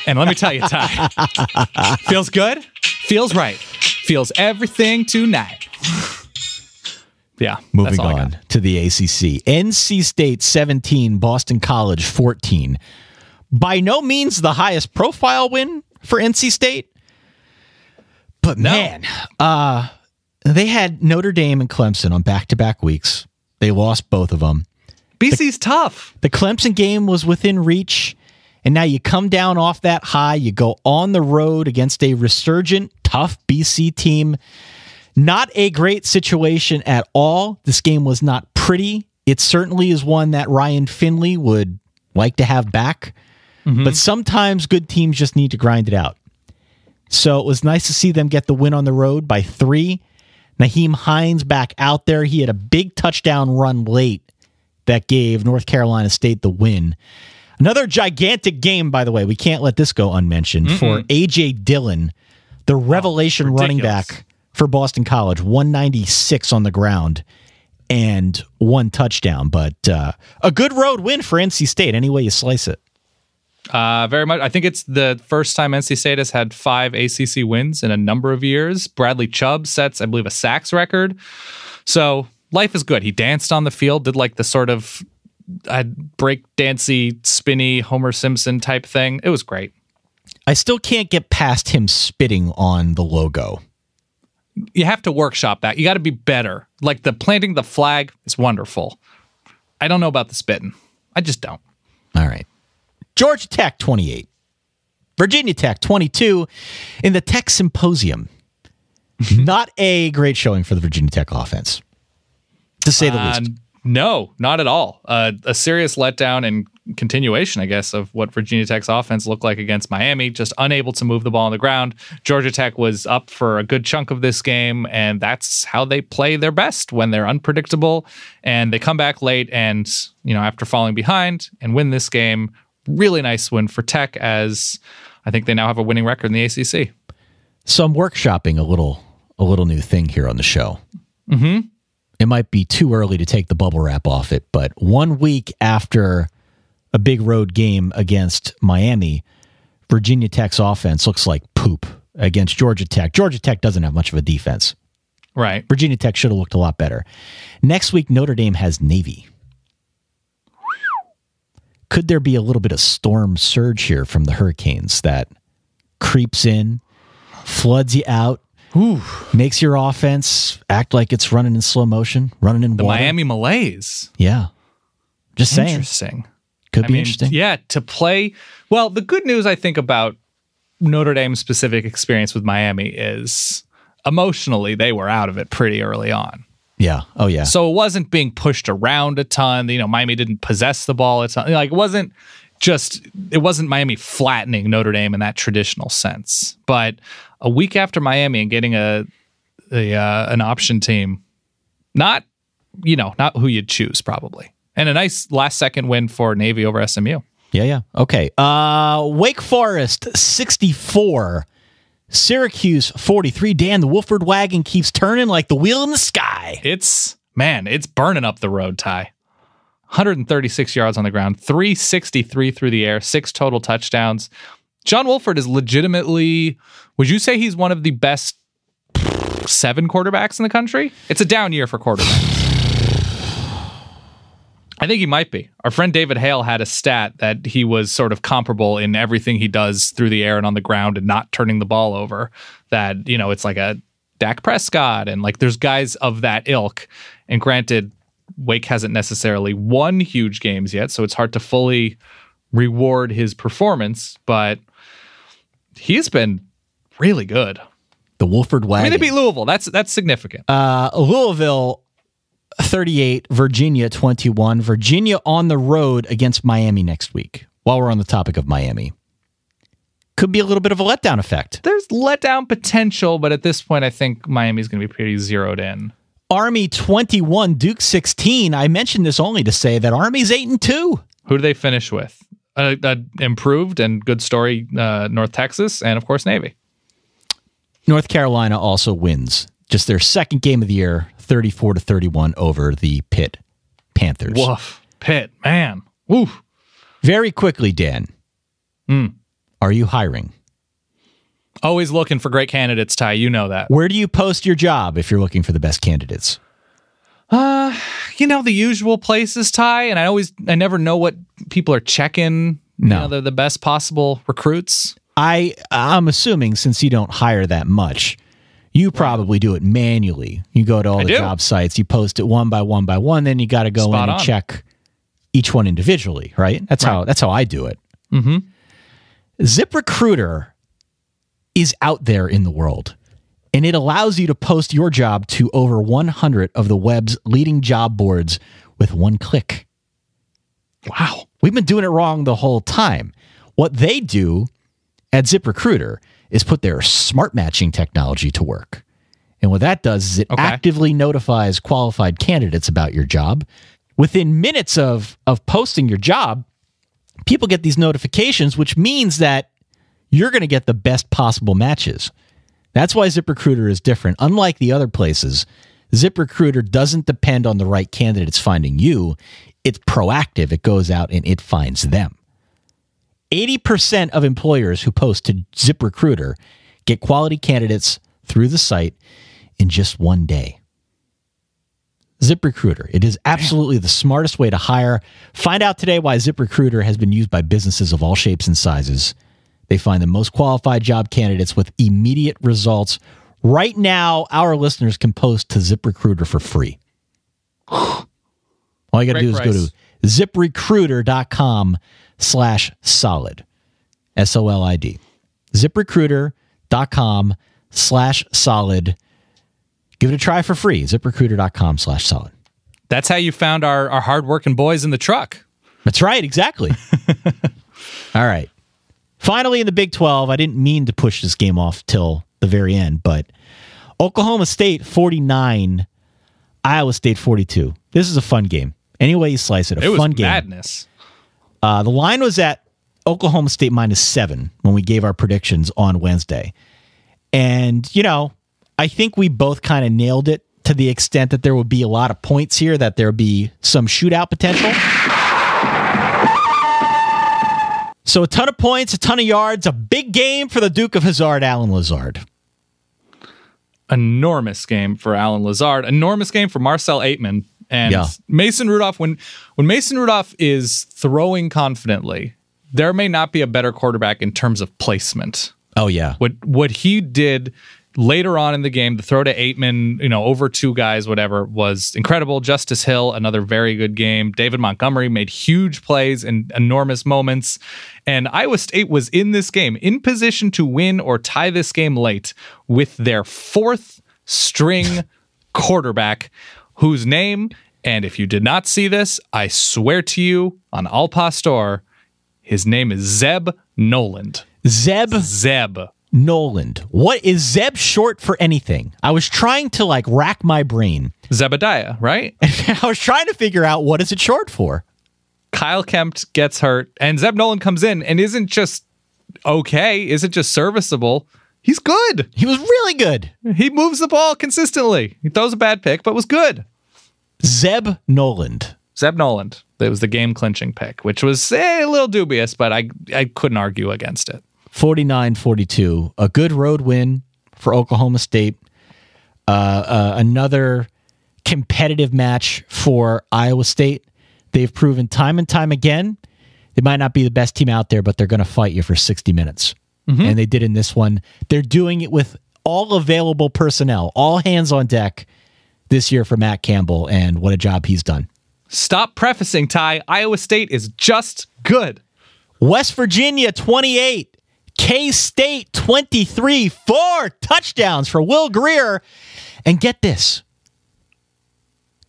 And let me tell you, Ty, feels good, feels right, feels everything tonight. Yeah, moving on to the ACC. NC State 17, Boston College 14. By no means the highest profile win for NC State. But man, they had Notre Dame and Clemson on back-to-back weeks. They lost both of them. BC's tough. The Clemson game was within reach, and now you come down off that high. You go on the road against a resurgent, tough BC team. Not a great situation at all. This game was not pretty. It certainly is one that Ryan Finley would like to have back. Mm-hmm. But sometimes good teams just need to grind it out. So it was nice to see them get the win on the road by 3. Naheem Hines back out there. He had a big touchdown run late that gave North Carolina State the win. Another gigantic game, by the way. We can't let this go unmentioned. For A.J. Dillon, the revelation running back for Boston College. 196 on the ground and 1 touchdown. But a good road win for NC State, any way you slice it. Very much. I think it's the first time NC State has had 5 ACC wins in a number of years. Bradley Chubb sets, I believe, a sacks record. So life is good. He danced on the field, did like the sort of break dancey, spinny Homer Simpson type thing. It was great. I still can't get past him spitting on the logo. You have to workshop that. You got to be better. Like the planting the flag is wonderful. I don't know about the spitting. I just don't. All right. Georgia Tech 28, Virginia Tech 22 in the Tech Symposium. Not a great showing for the Virginia Tech offense, to say the least. No, not at all. A serious letdown and continuation, I guess, of what Virginia Tech's offense looked like against Miami, just unable to move the ball on the ground. Georgia Tech was up for a good chunk of this game, and that's how they play their best, when they're unpredictable, and they come back late and, after falling behind and win this game. Really nice win for Tech, as I think they now have a winning record in the ACC. So I'm workshopping a little new thing here on the show. Mm-hmm. It might be too early to take the bubble wrap off it, but 1 week after a big road game against Miami, Virginia Tech's offense looks like poop against Georgia Tech. Georgia Tech doesn't have much of a defense. Right. Virginia Tech should have looked a lot better. Next week, Notre Dame has Navy. Could there be a little bit of storm surge here from the Hurricanes that creeps in, floods you out, makes your offense act like it's running in slow motion, running in water? The Miami malaise. Yeah. Just saying. Interesting. Could be interesting. Yeah, to play. Well, the good news, I think, about Notre Dame's specific experience with Miami is emotionally they were out of it pretty early on. Yeah. Oh, yeah. So it wasn't being pushed around a ton. Miami didn't possess the ball a ton. Like, it wasn't Miami flattening Notre Dame in that traditional sense. But a week after Miami and getting an option team, not who you'd choose probably. And a nice last second win for Navy over SMU. Yeah. Okay. Wake Forest 64. Syracuse 43. Dan, the Wolford wagon keeps turning like the wheel in the sky. It's burning up the road, Ty. 136 yards on the ground, 363 through the air, 6 total touchdowns. John Wolford is legitimately, would you say he's one of the best 7 quarterbacks in the country? It's a down year for quarterbacks. I think he might be. Our friend David Hale had a stat that he was sort of comparable in everything he does through the air and on the ground and not turning the ball over. That, it's like a Dak Prescott, and like there's guys of that ilk. And granted, Wake hasn't necessarily won huge games yet, so it's hard to fully reward his performance, but he's been really good. The Wolford wagon. They beat Louisville. That's significant. Louisville 38, Virginia 21. Virginia on the road against Miami next week. While we're on the topic of Miami, could be a little bit of a letdown effect. There's letdown potential, but at this point, I think Miami's going to be pretty zeroed in. Army 21, Duke 16. I mentioned this only to say that Army's 8-2. Who do they finish with? Improved and good story, North Texas, and of course Navy. North Carolina also wins. Just their second game of the year, 34-31 over the Pitt Panthers. Woof. Pitt, man. Woof. Very quickly, Dan. Are you hiring? Always looking for great candidates, Ty. You know that. Where do you post your job if you're looking for the best candidates? The usual places, Ty, and I never know what people are checking No. They're the best possible recruits. I'm assuming since you don't hire that much, you probably do it manually. You go to all the job sites, you post it one by one, then you got to go in and check each one individually, right? That's how I do it. Mm-hmm. ZipRecruiter is out there in the world, and it allows you to post your job to over 100 of the web's leading job boards with one click. Wow. We've been doing it wrong the whole time. What they do at ZipRecruiter is put their smart matching technology to work. And what that does is it actively notifies qualified candidates about your job. Within minutes of posting your job, people get these notifications, which means that you're going to get the best possible matches. That's why ZipRecruiter is different. Unlike the other places, ZipRecruiter doesn't depend on the right candidates finding you. It's proactive. It goes out and it finds them. 80% of employers who post to ZipRecruiter get quality candidates through the site in just one day. ZipRecruiter. It is absolutely the smartest way to hire. Find out today why ZipRecruiter has been used by businesses of all shapes and sizes. They find the most qualified job candidates with immediate results. Right now, our listeners can post to ZipRecruiter for free. All you got to do is go to ZipRecruiter.com/solid. SOLID. ZipRecruiter.com/solid. Give it a try for free. ZipRecruiter.com/solid. That's how you found our hardworking boys in the truck. That's right, exactly. All right. Finally, in the Big 12, I didn't mean to push this game off till the very end, but Oklahoma State 49, Iowa State 42. This is a fun game. Any way you slice it, a fun game. It was madness. The line was at Oklahoma State -7 when we gave our predictions on Wednesday. And, I think we both kind of nailed it to the extent that there would be a lot of points here, that there would be some shootout potential. So a ton of points, a ton of yards, a big game for the Duke of Hazzard, Alan Lazard. Enormous game for Alan Lazard. Enormous game for Marcel Aitman. And Mason Rudolph, when Mason Rudolph is throwing confidently, there may not be a better quarterback in terms of placement. Oh, yeah. What he did later on in the game, the throw to Aitman, over two guys, whatever, was incredible. Justice Hill, another very good game. David Montgomery made huge plays in enormous moments. And Iowa State was in this game in position to win or tie this game late with their fourth string quarterback, whose name, and if you did not see this, I swear to you on Al Pastor, his name is Zeb Noland. Zeb Noland. What is Zeb short for anything? I was trying to rack my brain. Zebediah, right? I was trying to figure out what is it short for. Kyle Kempt gets hurt, and Zeb Noland comes in and isn't just okay, isn't just serviceable. He's good. He was really good. He moves the ball consistently. He throws a bad pick, but was good. Zeb Noland. It was the game-clinching pick, which was a little dubious, but I couldn't argue against it. 49-42. A good road win for Oklahoma State. Another competitive match for Iowa State. They've proven time and time again they might not be the best team out there, but they're going to fight you for 60 minutes. Mm-hmm. And they did in this one. They're doing it with all available personnel, all hands on deck this year for Matt Campbell, and what a job he's done. Stop prefacing, Ty. Iowa State is just good. West Virginia 28, K-State 23, 4 touchdowns for Will Grier. And get this,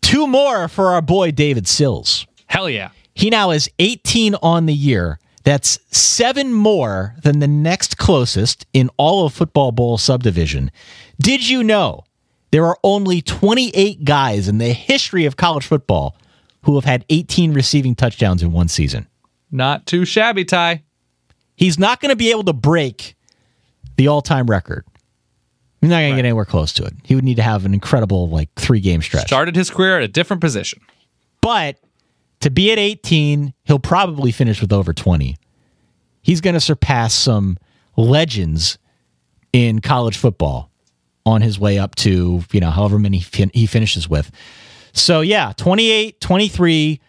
2 more for our boy David Sills. Hell yeah. He now has 18 on the year. That's 7 more than the next closest in all of Football Bowl subdivision. Did you know there are only 28 guys in the history of college football who have had 18 receiving touchdowns in one season? Not too shabby, Ty. He's not going to be able to break the all-time record. He's not going to get anywhere close to it. He would need to have an incredible 3-game stretch. Started his career at a different position. But to be at 18, he'll probably finish with over 20. He's going to surpass some legends in college football on his way up to, however many he finishes with. So, 28, 23,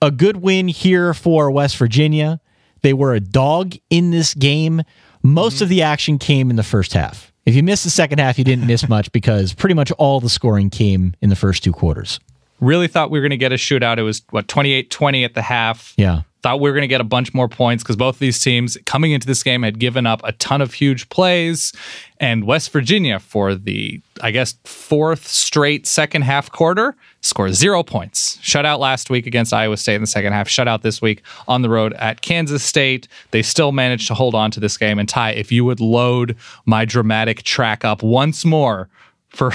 a good win here for West Virginia. They were a dog in this game. Most of the action came in the first half. If you missed the second half, you didn't miss much because pretty much all the scoring came in the first 2 quarters. Really thought we were going to get a shootout. It was, 28-20 at the half. Yeah. Thought we were going to get a bunch more points because both of these teams coming into this game had given up a ton of huge plays. And West Virginia, for the, 4th straight second half quarter, scored 0 points. Shutout last week against Iowa State in the second half. Shutout this week on the road at Kansas State. They still managed to hold on to this game. And Ty, if you would load my dramatic track up once more for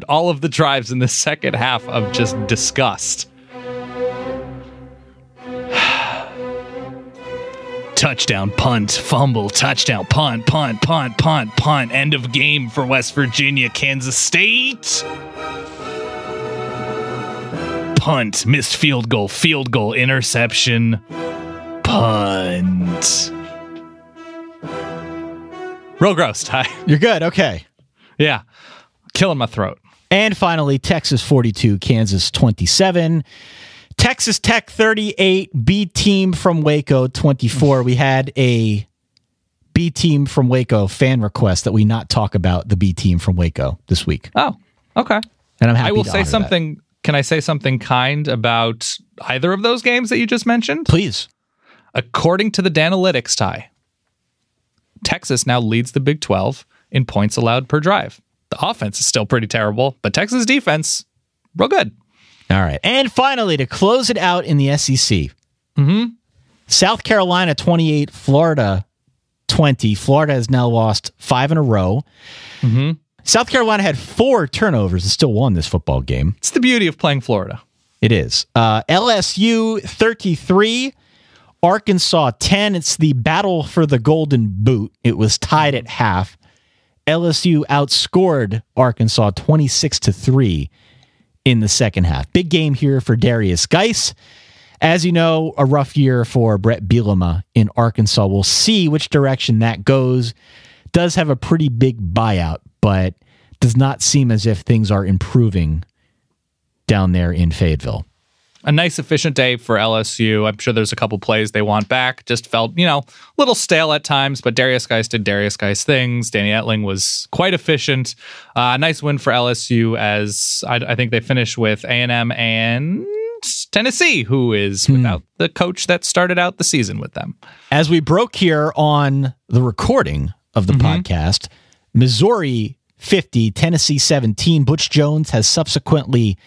all of the drives in the second half of just disgust. Touchdown, punt, fumble, touchdown, punt, punt, punt, punt, punt. End of game for West Virginia, Kansas State. Punt, missed field goal, interception, punt. Real gross, Ty. You're good. Okay. Yeah. Killing my throat. And finally, Texas 42, Kansas 27. Texas Tech 38, B team from Waco 24. We had a B team from Waco fan request that we not talk about the B team from Waco this week. Oh, okay. And I'm happy I will to say honor something. That. Can I say something kind about either of those games that you just mentioned? Please. According to the Danalytics, Ty, Texas now leads the Big 12 in points allowed per drive. The offense is still pretty terrible, but Texas defense, real good. All right. And finally, to close it out in the SEC, South Carolina 28, Florida 20. Florida has now lost 5 in a row. South Carolina had 4 turnovers and still won this football game. It's the beauty of playing Florida. It is. LSU 33, Arkansas 10. It's the battle for the Golden Boot. It was tied at half. LSU outscored Arkansas 26-3 in the second half. Big game here for Darius Geis. As you know, a rough year for Brett Bielema in Arkansas. We'll see which direction that goes. Does have a pretty big buyout, but does not seem as if things are improving down there in Fayetteville. A nice, efficient day for LSU. I'm sure there's a couple plays they want back. Just felt, a little stale at times, but Darius Geis did Darius Geis things. Danny Etling was quite efficient. Nice win for LSU as I think they finish with A&M and Tennessee, who is without the coach that started out the season with them. As we broke here on the recording of the podcast, Missouri 50, Tennessee 17. Butch Jones has subsequently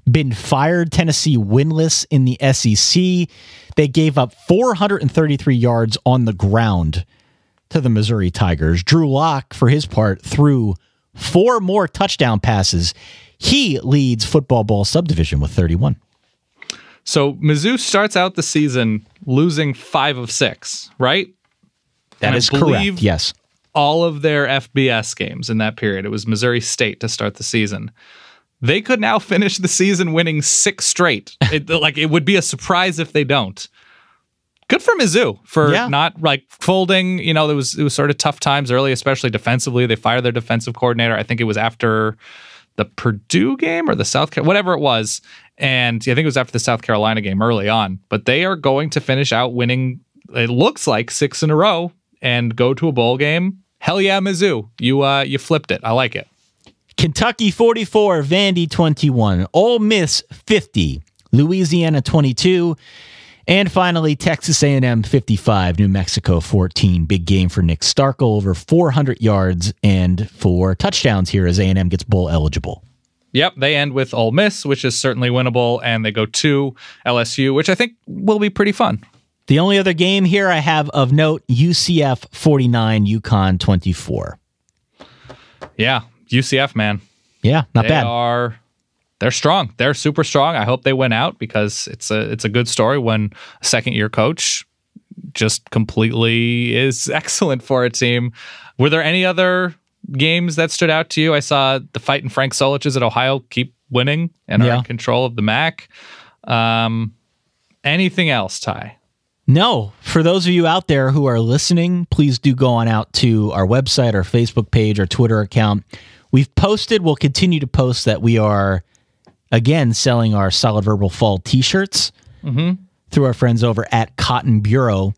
been fired. Tennessee winless in the SEC. They gave up 433 yards on the ground to the Missouri Tigers. Drew Lock, for his part, threw 4 more touchdown passes. He leads football ball subdivision with 31. So Mizzou starts out the season losing 5 of 6, right? That is correct, yes. All of their FBS games in that period. It was Missouri State to start the season. They could now finish the season winning 6 straight. It would be a surprise if they don't. Good for Mizzou for not folding. It was sort of tough times early, especially defensively. They fired their defensive coordinator. I think it was after the Purdue game or the South Carolina, whatever it was. And I think it was after the South Carolina game early on. But they are going to finish out winning, it looks like, 6 in a row and go to a bowl game. Hell yeah, Mizzou. You flipped it. I like it. Kentucky 44, Vandy 21, Ole Miss 50, Louisiana 22, and finally Texas A&M 55, New Mexico 14. Big game for Nick Starkel, over 400 yards and 4 touchdowns here as A&M gets bowl eligible. Yep, they end with Ole Miss, which is certainly winnable, and they go to LSU, which I think will be pretty fun. The only other game here I have of note, UCF 49, UConn 24. Yeah. UCF, man. Yeah, not bad. They're strong. They're super strong. I hope they win out because it's a good story when a second-year coach just completely is excellent for a team. Were there any other games that stood out to you? I saw the Fight and Frank Solich's at Ohio keep winning and are in control of the MAC. Anything else, Ty? No. For those of you out there who are listening, please do go on out to our website, our Facebook page, our Twitter account. We've posted, we'll continue to post that we are, again, selling our Solid Verbal Fall t-shirts through our friends over at Cotton Bureau.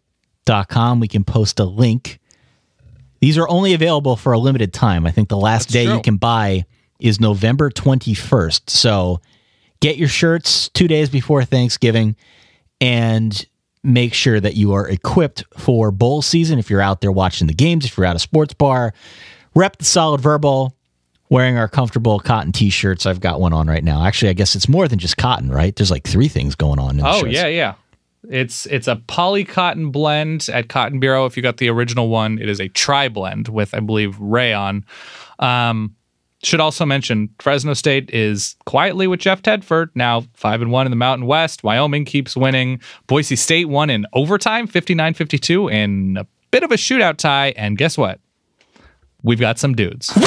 reddit.com. We can post a link. These are only available for a limited time. I think the last day you can buy is November 21st. So get your shirts 2 days before Thanksgiving and make sure that you are equipped for bowl season. If you're out there watching the games, if you're at a sports bar, rep the Solid Verbal, wearing our comfortable cotton t-shirts. I've got one on right now. Actually, I guess it's more than just cotton, right? There's like 3 things going on in the shirts. Yeah. It's a poly cotton blend at Cotton Bureau. If you got the original one, it is a tri-blend with, I believe, rayon. Should also mention Fresno State is quietly with Jeff Tedford, now 5-1 in the Mountain West. Wyoming keeps winning. Boise State won in overtime, 59-52, in a bit of a shootout tie. And guess what? We've got some dudes. All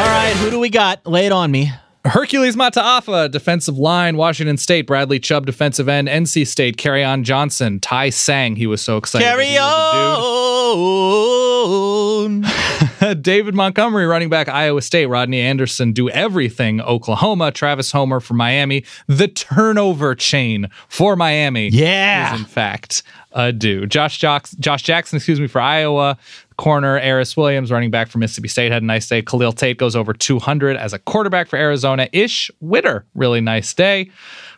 right, who do we got? Lay it on me. Hercules Mataafa, defensive line, Washington State. Bradley Chubb, defensive end, NC State. Kerryon Johnson, Ty sang. He was so excited. Carry on. David Montgomery, running back, Iowa State. Rodney Anderson, do everything, Oklahoma. Travis Homer for Miami. The turnover chain for Miami is, in fact, a dude. Josh Jackson, for Iowa. Corner, Aris Williams, running back for Mississippi State, had a nice day. Khalil Tate goes over 200 as a quarterback for Arizona. Ish Witter, really nice day.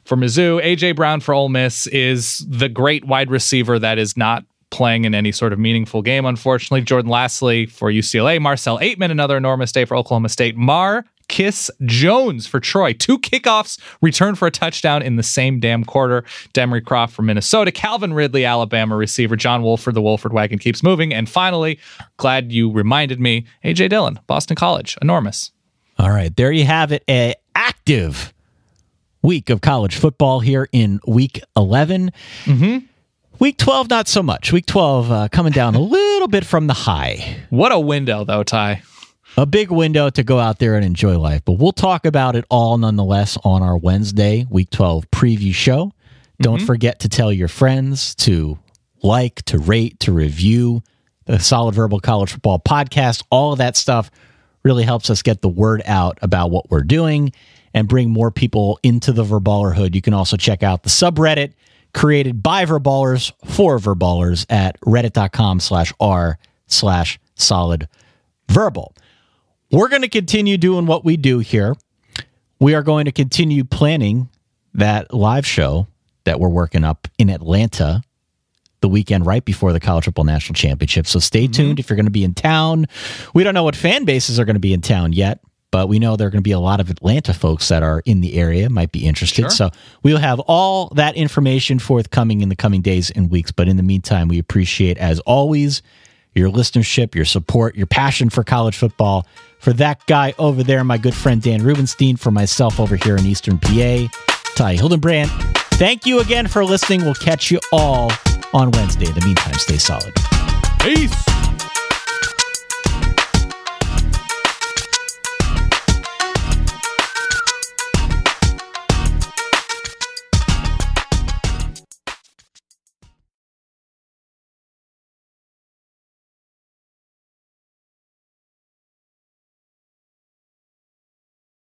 For Mizzou, A.J. Brown for Ole Miss is the great wide receiver that is not playing in any sort of meaningful game, unfortunately. Jordan Lastly for UCLA. Marcel Aitman, another enormous day for Oklahoma State. Marcus Jones for Troy. 2 kickoffs, return for a touchdown in the same damn quarter. Demery Croft for Minnesota. Calvin Ridley, Alabama receiver. John Wolford, the Wolford wagon keeps moving. And finally, glad you reminded me, A.J. Dillon, Boston College. Enormous. All right, there you have it. An active week of college football here in Week 11. Week 12, not so much. Week 12 coming down a little bit from the high. What a window, though, Ty. A big window to go out there and enjoy life. But we'll talk about it all nonetheless on our Wednesday Week 12 preview show. Don't forget to tell your friends to like, to rate, to review the Solid Verbal College Football Podcast. All of that stuff really helps us get the word out about what we're doing and bring more people into the Verballerhood. You can also check out the subreddit created by Verballers for Verballers at reddit.com/r/solidverbal. We're going to continue doing what we do here. We are going to continue planning that live show that we're working up in Atlanta the weekend right before the College Football National Championship. So stay tuned if you're going to be in town. We don't know what fan bases are going to be in town yet, but we know there are going to be a lot of Atlanta folks that are in the area, might be interested. Sure. So we'll have all that information forthcoming in the coming days and weeks. But in the meantime, we appreciate, as always, your listenership, your support, your passion for college football. For that guy over there, my good friend Dan Rubenstein, for myself over here in Eastern PA, Ty Hildenbrand. Thank you again for listening. We'll catch you all on Wednesday. In the meantime, stay solid. Peace.